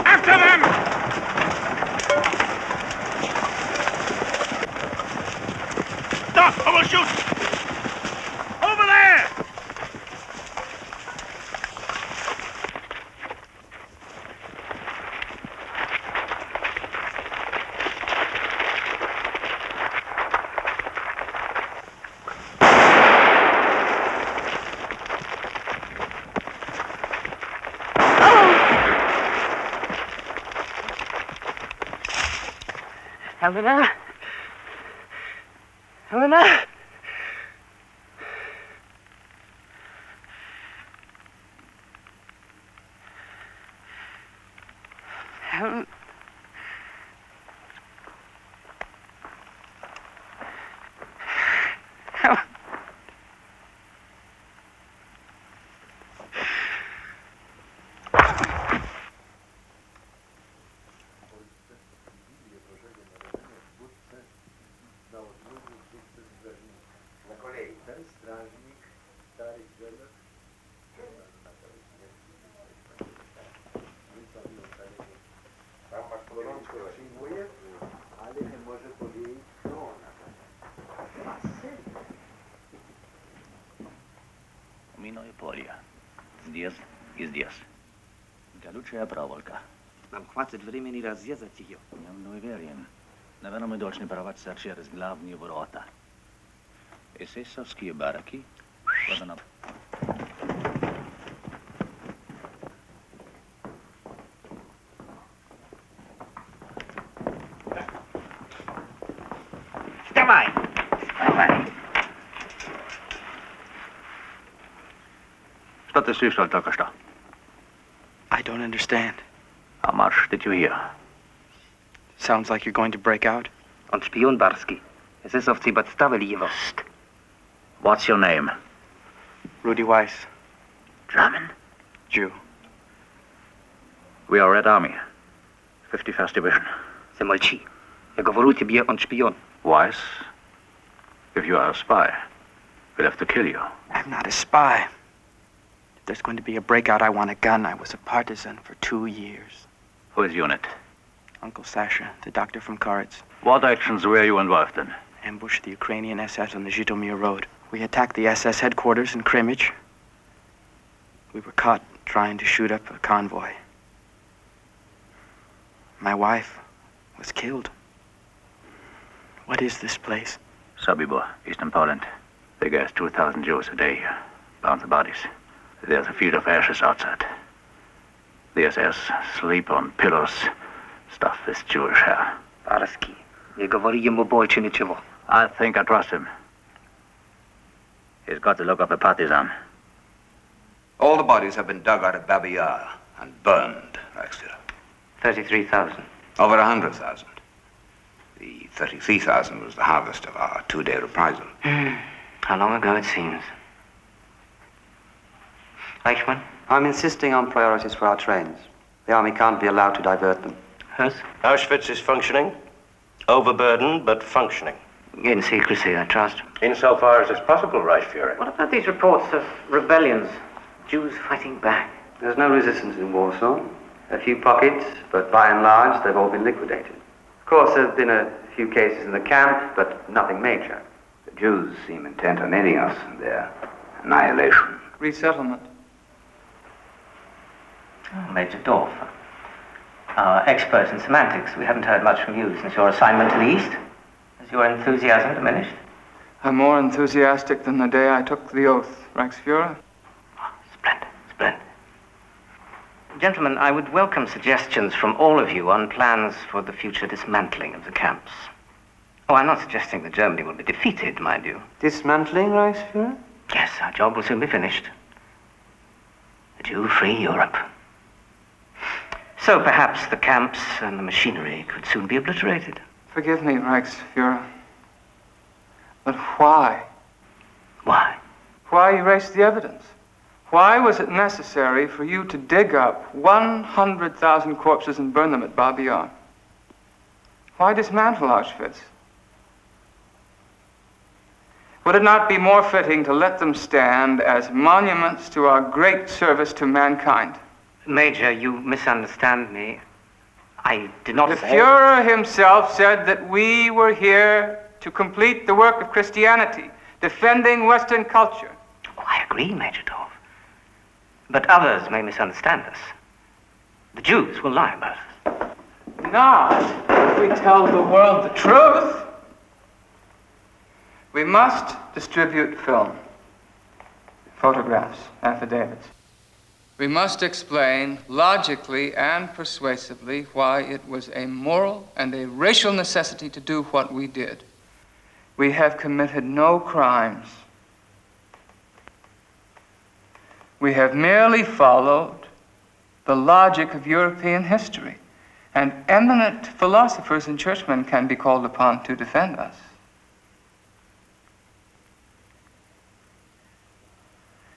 [SPEAKER 22] After them!
[SPEAKER 13] Stop! I will shoot! Over there!
[SPEAKER 3] Helena? Helena? Helen? Helen?
[SPEAKER 22] Mino je polje. Здесь и здесь. Галючая проволока.
[SPEAKER 10] Нам хватит времени разрезать ее.
[SPEAKER 22] Я не уверен. Наверное, мы должны прорваться через главные ворота. Эсэсовские бараки. Вот она.
[SPEAKER 10] Вставай! Вставай!
[SPEAKER 22] Что ты слышал только что?
[SPEAKER 8] I don't understand.
[SPEAKER 22] How much did you hear?
[SPEAKER 8] Sounds like you're going to break out.
[SPEAKER 10] Он шпион барский. Эсэсовцы подставили его.
[SPEAKER 22] What's your name?
[SPEAKER 8] Rudy Weiss.
[SPEAKER 22] German?
[SPEAKER 8] Jew.
[SPEAKER 22] We are Red Army. 51st Division.
[SPEAKER 1] Замолчи. Я говорю тебе, он шпион.
[SPEAKER 22] Weiss, if you are a spy, we'll have to kill you.
[SPEAKER 8] I'm not a spy. If there's going to be a breakout, I want a gun. I was a partisan for 2 years.
[SPEAKER 22] Whose unit?
[SPEAKER 8] Uncle Sasha, the doctor from Koretz.
[SPEAKER 22] What actions were you involved in?
[SPEAKER 8] Ambushed the Ukrainian SS on the Zhytomyr Road. We attacked the SS headquarters in Kremich. We were caught trying to shoot up a convoy. My wife was killed. What is this place?
[SPEAKER 22] Sobibor, eastern Poland. They gas 2,000 Jews a day here. Burn the bodies. There's a field of ashes outside. The SS sleep on pillows stuffed with Jewish hair.
[SPEAKER 1] Парски. Не говори ему больше ничего.
[SPEAKER 22] I think I trust him. He's got the look of a partisan.
[SPEAKER 4] All the bodies have been dug out of Babi Yar and burned, Reichsführer.
[SPEAKER 1] 33,000.
[SPEAKER 4] Over 100,000. The 33,000 was the harvest of our 2-day reprisal.
[SPEAKER 1] How long ago it seems. Eichmann?
[SPEAKER 23] I'm insisting on priorities for our trains. The army can't be allowed to divert them.
[SPEAKER 1] Hers?
[SPEAKER 21] Auschwitz is functioning. Overburdened, but functioning.
[SPEAKER 1] In secrecy, I trust.
[SPEAKER 21] Insofar as it's possible, Reichsführer.
[SPEAKER 1] What about these reports of rebellions? Jews fighting back?
[SPEAKER 23] There's no resistance in Warsaw. A few pockets, but by and large, they've all been liquidated. Of course, there have been a few cases in the camp, but nothing major.
[SPEAKER 4] The Jews seem intent on aiding us in their annihilation.
[SPEAKER 3] Resettlement.
[SPEAKER 5] Major Dorf. Our expert in semantics. We haven't heard much from you since your assignment to the East. Has your enthusiasm diminished?
[SPEAKER 3] I'm more enthusiastic than the day I took the oath, Reichsführer.
[SPEAKER 1] Splendid. Gentlemen, I would welcome suggestions from all of you on plans for the future dismantling of the camps. Oh, I'm not suggesting that Germany will be defeated, mind you.
[SPEAKER 23] Dismantling, Reichsführer?
[SPEAKER 1] Yes, our job will soon be finished. The Jew-free Europe. So perhaps the camps and the machinery could soon be obliterated.
[SPEAKER 3] Forgive me, Reichsführer. But why?
[SPEAKER 1] Why?
[SPEAKER 3] Why erase the evidence? Why was it necessary for you to dig up 100,000 corpses and burn them at Babi Yar? Why dismantle Auschwitz? Would it not be more fitting to let them stand as monuments to our great service to mankind?
[SPEAKER 1] Major, you misunderstand me. I did not
[SPEAKER 3] The
[SPEAKER 1] say...
[SPEAKER 3] Fuhrer himself said that we were here to complete the work of Christianity, defending Western culture.
[SPEAKER 1] Oh, I agree, Major Dorf. But others may misunderstand us. The Jews will lie about us.
[SPEAKER 3] Not if we tell the world the truth. We must distribute film, photographs, affidavits. We must explain logically and persuasively why it was a moral and a racial necessity to do what we did. We have committed no crimes. We have merely followed the logic of European history, and eminent philosophers and churchmen can be called upon to defend us.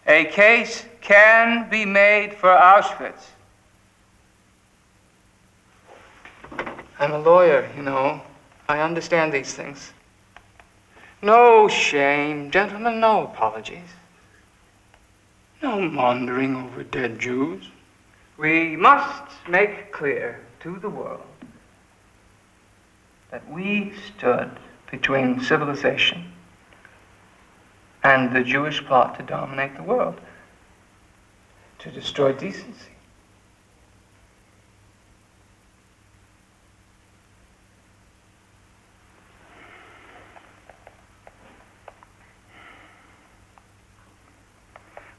[SPEAKER 3] A case can be made for Auschwitz. I'm a lawyer, you know. I understand these things. No shame, gentlemen, no apologies. No maundering over dead Jews. We must make clear to the world that we stood between civilization and the Jewish plot to dominate the world, to destroy decency.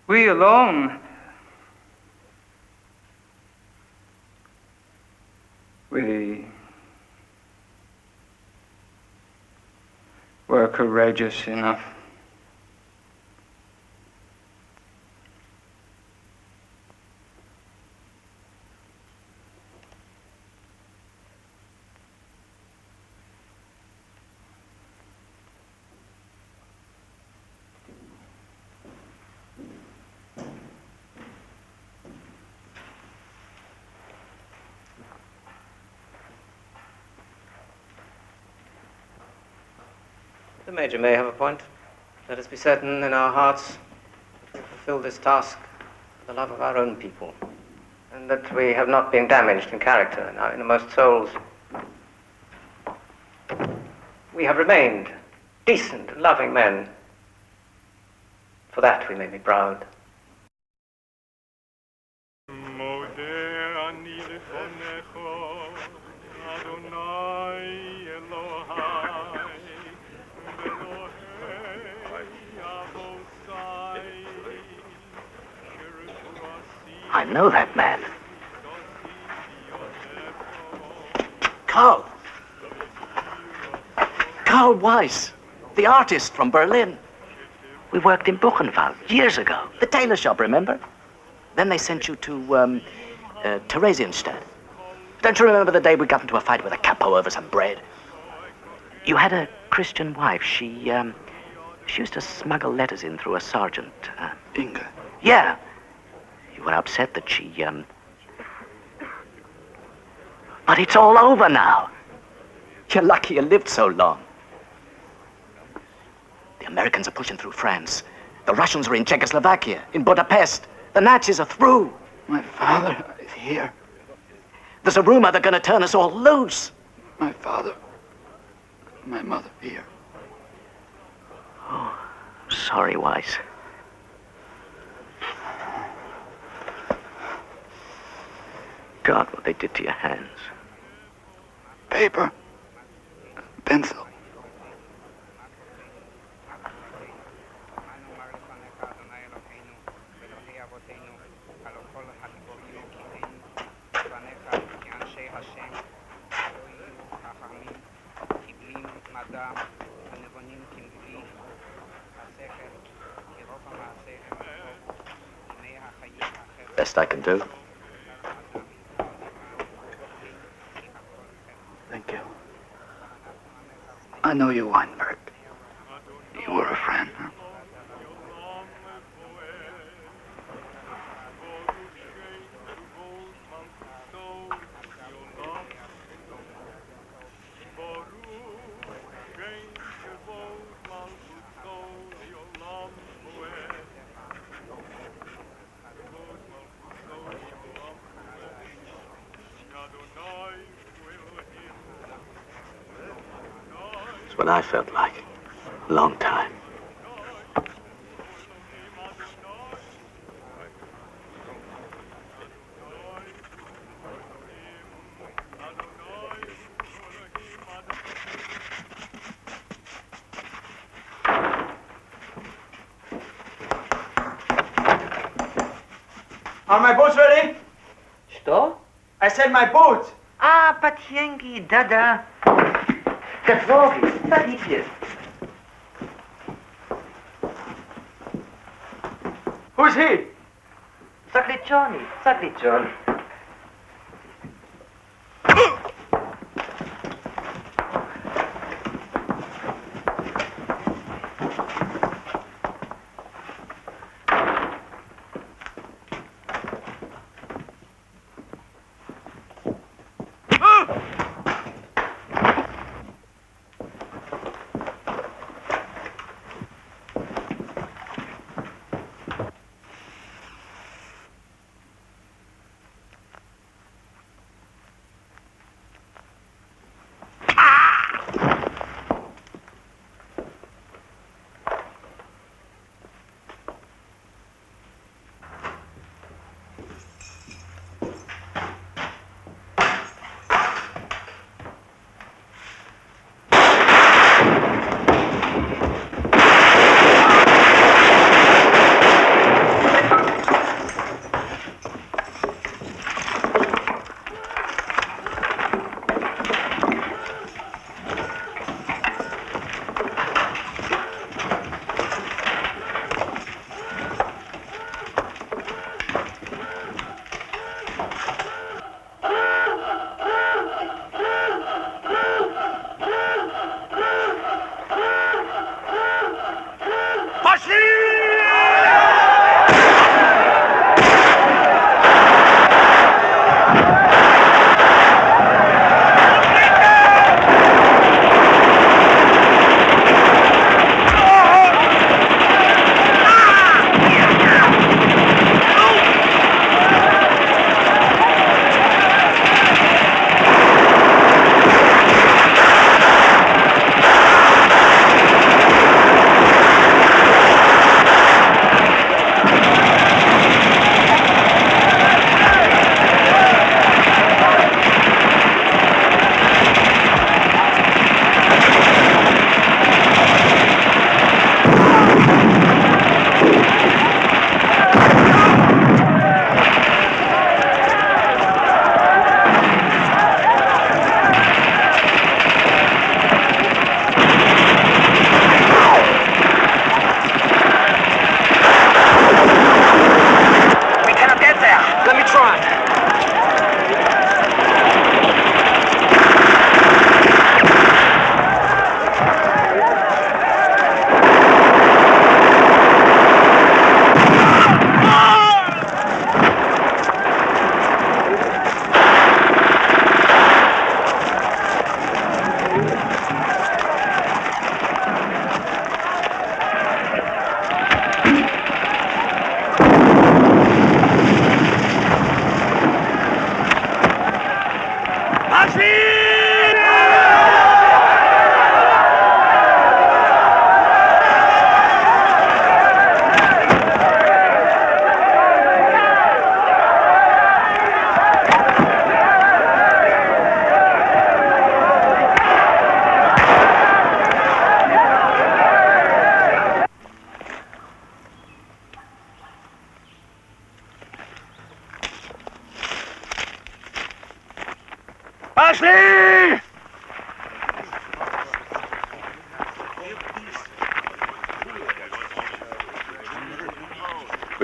[SPEAKER 3] We alone, we were courageous enough
[SPEAKER 5] The Major may have a point. Let us be certain in our hearts that we fulfill this task for the love of our own people, and that we have not been damaged in character in our innermost souls. We have remained decent and loving men. For that we may be proud.
[SPEAKER 22] I know that man.
[SPEAKER 7] Karl Weiss, the artist from Berlin.
[SPEAKER 22] We worked in Buchenwald years ago.
[SPEAKER 7] The tailor shop, remember? Then they sent you to Theresienstadt. Don't you remember the day we got into a fight with a capo over some bread?
[SPEAKER 22] You had a Christian wife. She used to smuggle letters in through a sergeant.
[SPEAKER 7] Inga?
[SPEAKER 22] Yeah. You were upset that she, But it's all over now.
[SPEAKER 7] You're lucky you lived so long. The Americans are pushing through France. The Russians are in Czechoslovakia, in Budapest. The Nazis are through.
[SPEAKER 6] My father is here.
[SPEAKER 7] There's a rumor they're going to turn us all loose.
[SPEAKER 6] My father, my mother here.
[SPEAKER 22] Oh, sorry, Weiss. God, what they did to your hands.
[SPEAKER 6] Paper, pencil.
[SPEAKER 7] Best I can do.
[SPEAKER 6] Thank you. I know you, Weinberg. You were a friend, huh?
[SPEAKER 22] It's what I felt like. A long time.
[SPEAKER 8] Are my boots ready?
[SPEAKER 5] Что?
[SPEAKER 8] I said my boots.
[SPEAKER 5] Потеньки, да-да. Готовы, садитесь.
[SPEAKER 8] Who's he?
[SPEAKER 5] Заключенный, заключенный.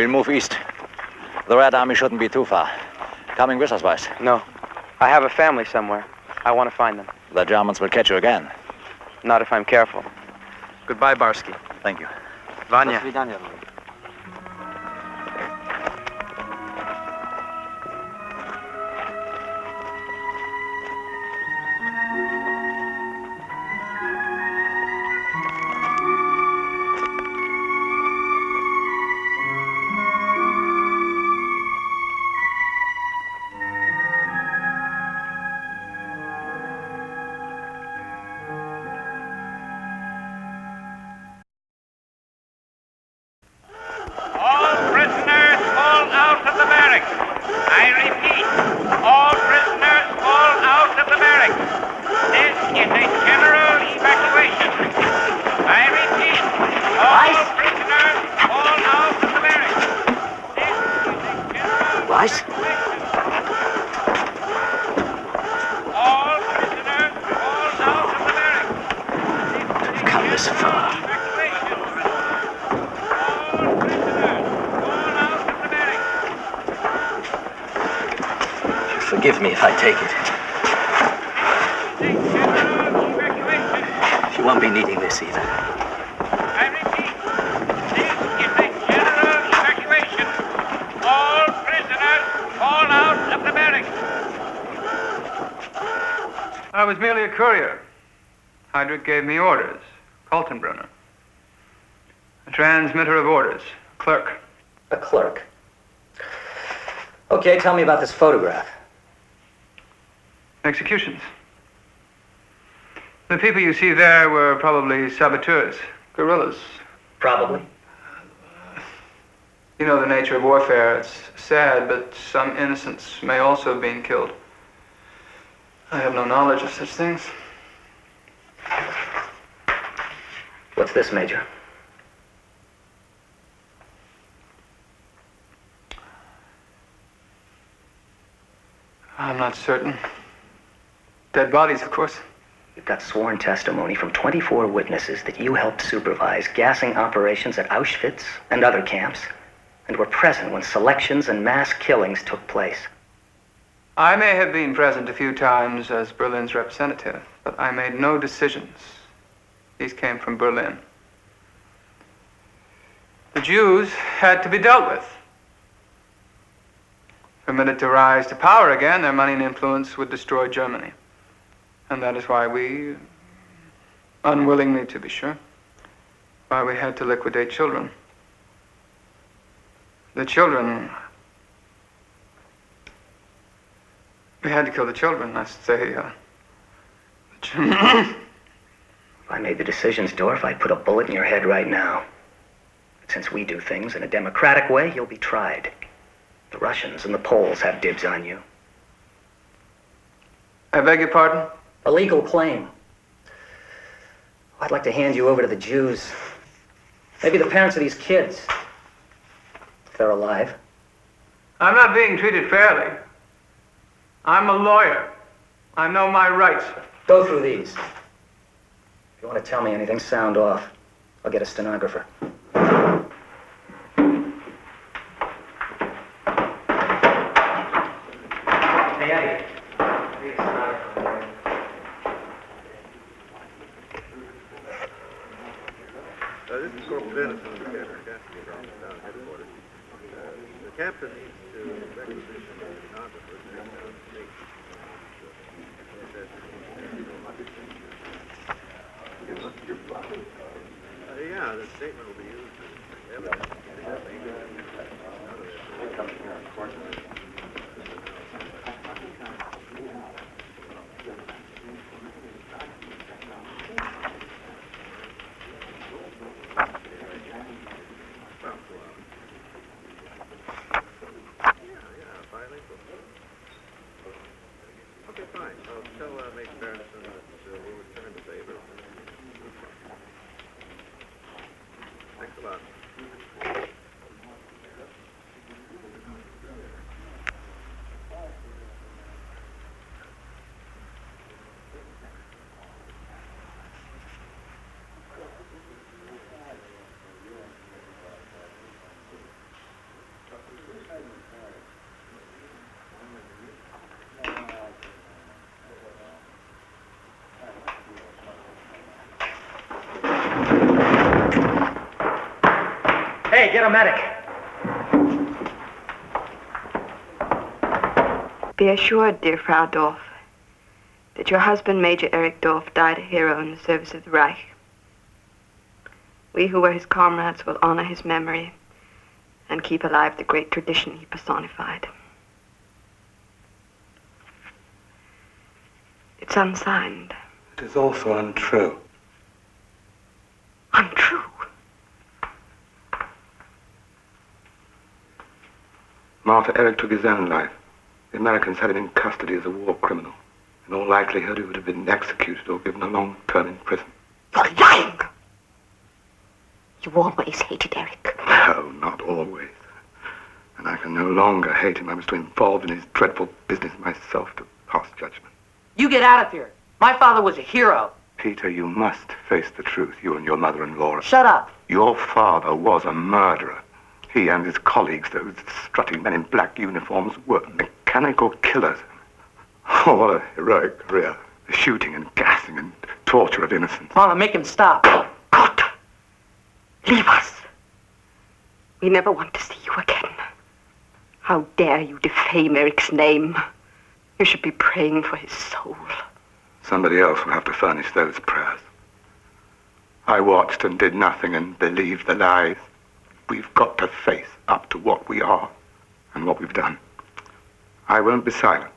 [SPEAKER 11] We'll move east. The Red Army shouldn't be too far. Coming with us, Weiss?
[SPEAKER 8] No. I have a family somewhere. I want to find them.
[SPEAKER 11] The Germans will catch you again.
[SPEAKER 8] Not if I'm careful. Goodbye, Barsky.
[SPEAKER 11] Thank you.
[SPEAKER 8] Vanya.
[SPEAKER 13] All prisoners fall out of the barracks. I repeat, all prisoners fall out of the barracks. This is a general evacuation. I repeat, all prisoners fall out of the barracks.
[SPEAKER 7] Weiss?
[SPEAKER 13] All prisoners fall out of the barracks.
[SPEAKER 7] We've come this far. Forgive me if I take it. You won't be needing this either.
[SPEAKER 13] I repeat, this is a general evacuation. All prisoners fall out of the barracks.
[SPEAKER 3] I was merely a courier. Heydrich gave me orders. Kaltenbrunner. A transmitter of orders. Clerk.
[SPEAKER 7] A clerk. Okay, tell me about this photograph.
[SPEAKER 3] Executions. The people you see there were probably saboteurs, guerrillas.
[SPEAKER 7] Probably.
[SPEAKER 3] You know the nature of warfare. It's sad, but some innocents may also have been killed. I have no knowledge of such things.
[SPEAKER 7] What's this, Major?
[SPEAKER 3] I'm not certain. Dead bodies, of course.
[SPEAKER 7] You've got sworn testimony from 24 witnesses that you helped supervise gassing operations at Auschwitz and other camps, and were present when selections and mass killings took place.
[SPEAKER 3] I may have been present a few times as Berlin's representative, but I made no decisions. These came from Berlin. The Jews had to be dealt with. Permitted to rise to power again, their money and influence would destroy Germany. And that is why we, unwillingly to be sure, why we had to liquidate children. The children, we had to kill the children, I say,
[SPEAKER 7] If I made the decisions, Dorf, I'd put a bullet in your head right now. But since we do things in a democratic way, you'll be tried. The Russians and the Poles have dibs on you.
[SPEAKER 3] I beg your pardon?
[SPEAKER 7] A legal claim. I'd like to hand you over to the Jews. Maybe the parents of these kids. If they're alive.
[SPEAKER 3] I'm not being treated fairly. I'm a lawyer. I know my rights.
[SPEAKER 7] Go through these. If you want to tell me anything, sound off. I'll get a stenographer. Hey, Eddie.
[SPEAKER 15] This is Corporal Dennis from the casting office down at headquarters. The captain needs to requisition the stenographer to take down the date. Yeah, the statement will be used as evidence. Okay, fine. I'll tell Major Barrison that we'll return the favor.
[SPEAKER 9] Hey, get a medic.
[SPEAKER 12] Be assured, dear Frau Dorf, that your husband, Major Erich Dorf, died a hero in the service of the Reich. We who were his comrades will honor his memory and keep alive the great tradition he personified. It's unsigned.
[SPEAKER 2] It is also untrue.
[SPEAKER 12] Untrue?
[SPEAKER 2] Martyr Erich took his own life. The Americans had him in custody as a war criminal. In all likelihood, he would have been executed or given a long term in prison.
[SPEAKER 12] You're lying! You always hated Eric.
[SPEAKER 2] No, not always. And I can no longer hate him. I was too involved in his dreadful business myself to pass judgment.
[SPEAKER 9] You get out of here. My father was a hero.
[SPEAKER 2] Peter, you must face the truth, you and your mother-in-law.
[SPEAKER 9] Shut up.
[SPEAKER 2] Your father was a murderer. He and his colleagues, those strutting men in black uniforms, were mechanical killers. Oh, what a heroic career. The shooting and gassing and torture of innocents.
[SPEAKER 9] Mama, make him stop.
[SPEAKER 12] God! Leave us. We never want to see you again. How dare you defame Eric's name? You should be praying for his soul.
[SPEAKER 2] Somebody else will have to furnish those prayers. I watched and did nothing and believed the lies. We've got to face up to what we are and what we've done. I won't be silent.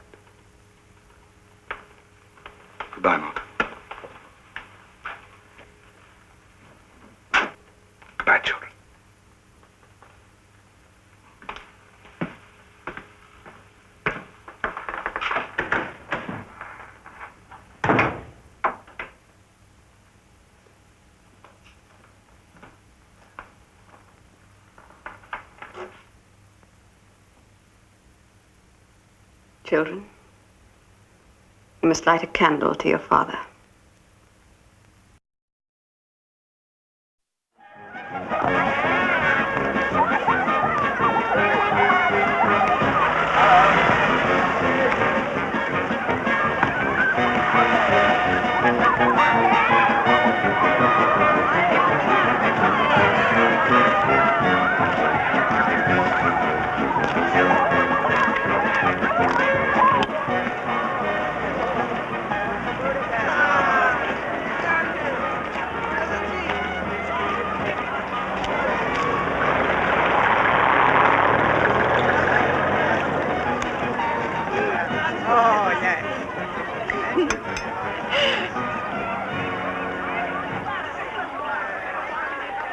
[SPEAKER 2] Goodbye, Martha. Goodbye, children.
[SPEAKER 12] Children, you must light a candle to your father.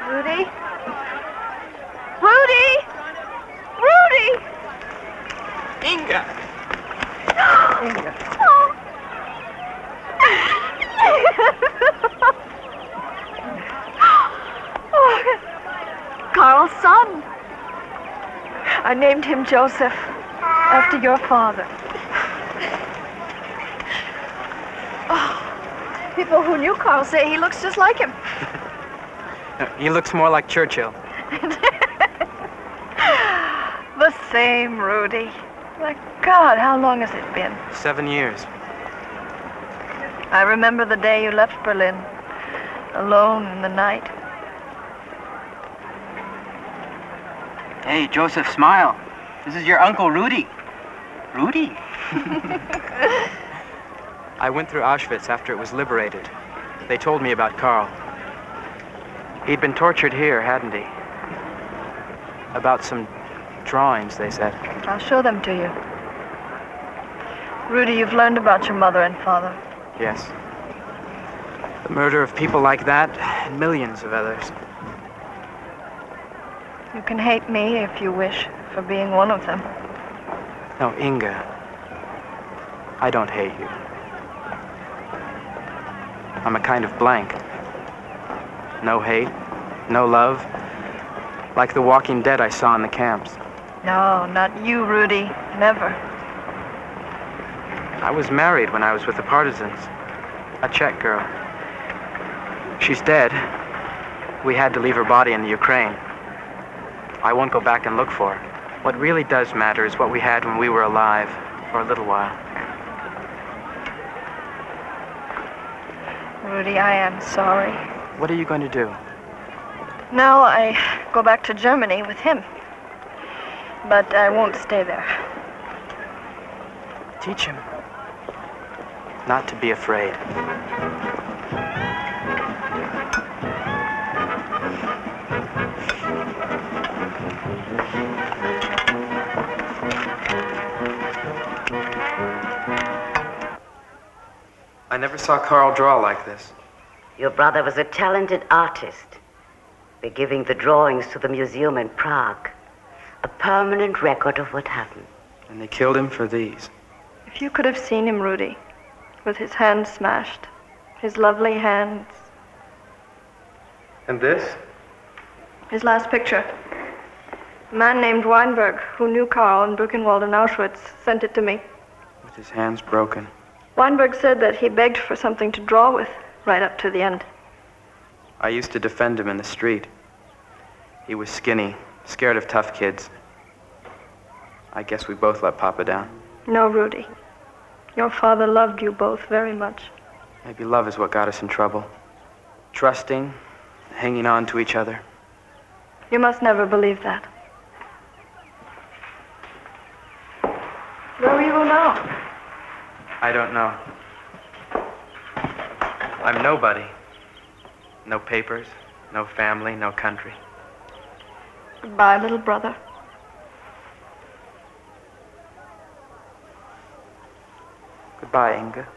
[SPEAKER 17] Rudy? Rudy! Rudy!
[SPEAKER 9] Inga!
[SPEAKER 17] Inga. Oh. Carl's son. I named him Joseph, after your father. Oh, people who knew Carl say he looks just like him.
[SPEAKER 3] He looks more like Churchill.
[SPEAKER 17] The same, Rudy. My God, how long has it been?
[SPEAKER 3] 7 years.
[SPEAKER 17] I remember the day you left Berlin, alone in the night.
[SPEAKER 8] Hey, Joseph, smile. This is your Uncle Rudy. Rudy?
[SPEAKER 3] I went through Auschwitz after it was liberated. They told me about Carl. He'd been tortured here, hadn't he? About some drawings, they said.
[SPEAKER 17] I'll show them to you. Rudy, you've learned about your mother and father.
[SPEAKER 3] Yes. The murder of people like that, and millions of others.
[SPEAKER 17] You can hate me if you wish for being one of them.
[SPEAKER 3] No, Inga. I don't hate you. I'm a kind of blank. No hate, no love. Like the Walking Dead I saw in the camps.
[SPEAKER 17] No, not you, Rudy. Never.
[SPEAKER 3] I was married when I was with the partisans. A Czech girl. She's dead. We had to leave her body in the Ukraine. I won't go back and look for her. What really does matter is what we had when we were alive, for a little while.
[SPEAKER 17] Rudy, I am sorry.
[SPEAKER 3] What are you going to do?
[SPEAKER 17] Now I go back to Germany with him. But I won't stay there.
[SPEAKER 8] Teach him not to be afraid. I never saw Carl draw like this.
[SPEAKER 14] Your brother was a talented artist. We're giving the drawings to the museum in Prague. A permanent record of what happened.
[SPEAKER 8] And they killed him for these.
[SPEAKER 17] If you could have seen him, Rudy, with his hands smashed, his lovely hands.
[SPEAKER 8] And this?
[SPEAKER 17] His last picture. A man named Weinberg, who knew Karl in Buchenwald and Auschwitz, sent it to me.
[SPEAKER 8] With his hands broken.
[SPEAKER 17] Weinberg said that he begged for something to draw with right up to the end.
[SPEAKER 8] I used to defend him in the street. He was skinny, scared of tough kids. I guess we both let Papa down.
[SPEAKER 17] No, Rudy. Your father loved you both very much.
[SPEAKER 8] Maybe love is what got us in trouble. Trusting, hanging on to each other.
[SPEAKER 17] You must never believe that. Where will you go now?
[SPEAKER 8] I don't know. I'm nobody. No papers, no family, no country.
[SPEAKER 17] Goodbye, little brother.
[SPEAKER 8] Goodbye, Inga.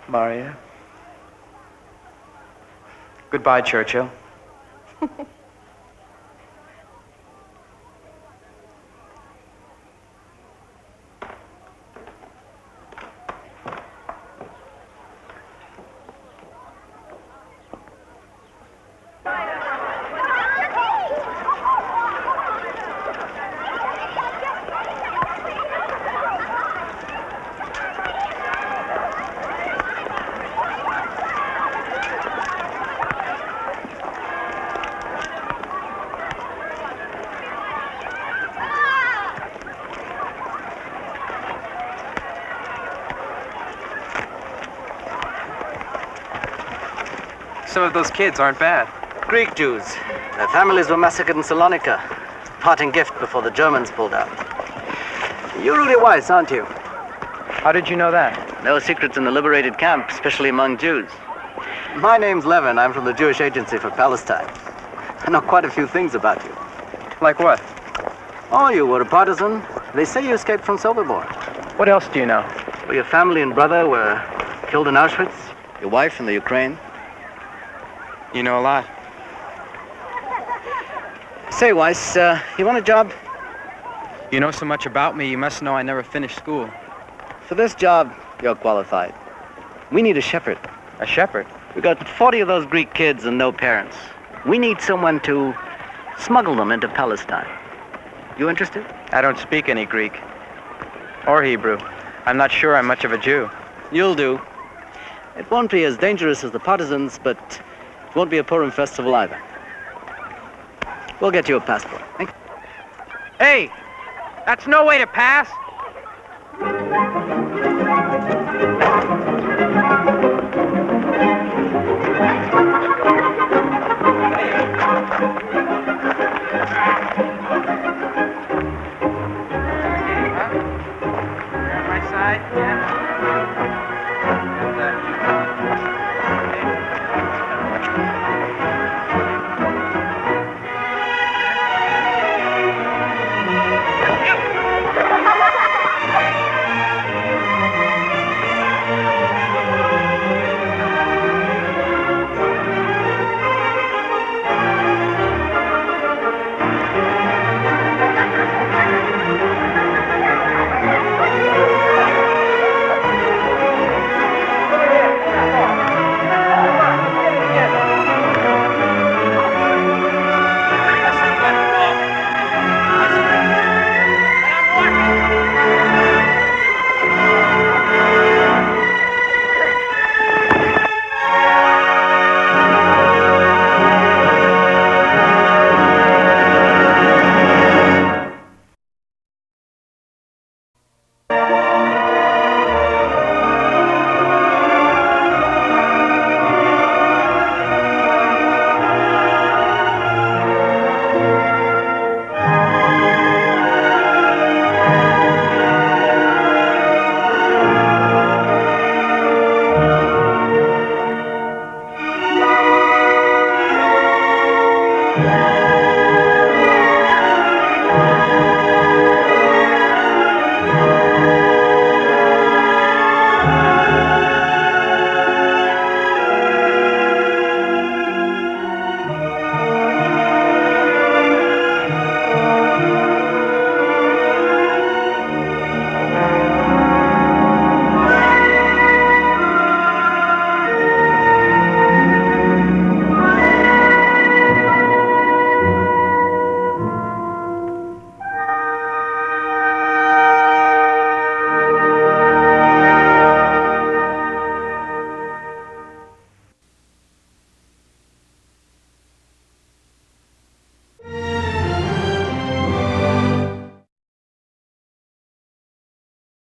[SPEAKER 8] Maria. Goodbye, Churchill. Some of those kids aren't bad.
[SPEAKER 19] Greek Jews. Their families were massacred in Salonika. Parting gift before the Germans pulled out. You're Rudy Weiss, aren't you?
[SPEAKER 8] How did you know that?
[SPEAKER 19] No secrets in the liberated camp, especially among Jews. My name's Levin. I'm from the Jewish Agency for Palestine. I know quite a few things about you.
[SPEAKER 8] Like what?
[SPEAKER 19] Oh, you were a partisan. They say you escaped from Sobibor.
[SPEAKER 8] What else do you know?
[SPEAKER 19] Well, your family and brother were killed in Auschwitz. Your wife in the Ukraine.
[SPEAKER 8] You know a lot.
[SPEAKER 19] Say, Weiss, you want a job?
[SPEAKER 8] You know so much about me, you must know I never finished school.
[SPEAKER 19] For this job, you're qualified. We need a shepherd.
[SPEAKER 8] A shepherd?
[SPEAKER 19] We got 40 of those Greek kids and no parents. We need someone to smuggle them into Palestine. You interested?
[SPEAKER 8] I don't speak any Greek. Or Hebrew. I'm not sure I'm much of a Jew.
[SPEAKER 19] You'll do. It won't be as dangerous as the partisans, but it won't be a Purim festival either. We'll get you a passport.
[SPEAKER 8] Hey! That's no way to pass!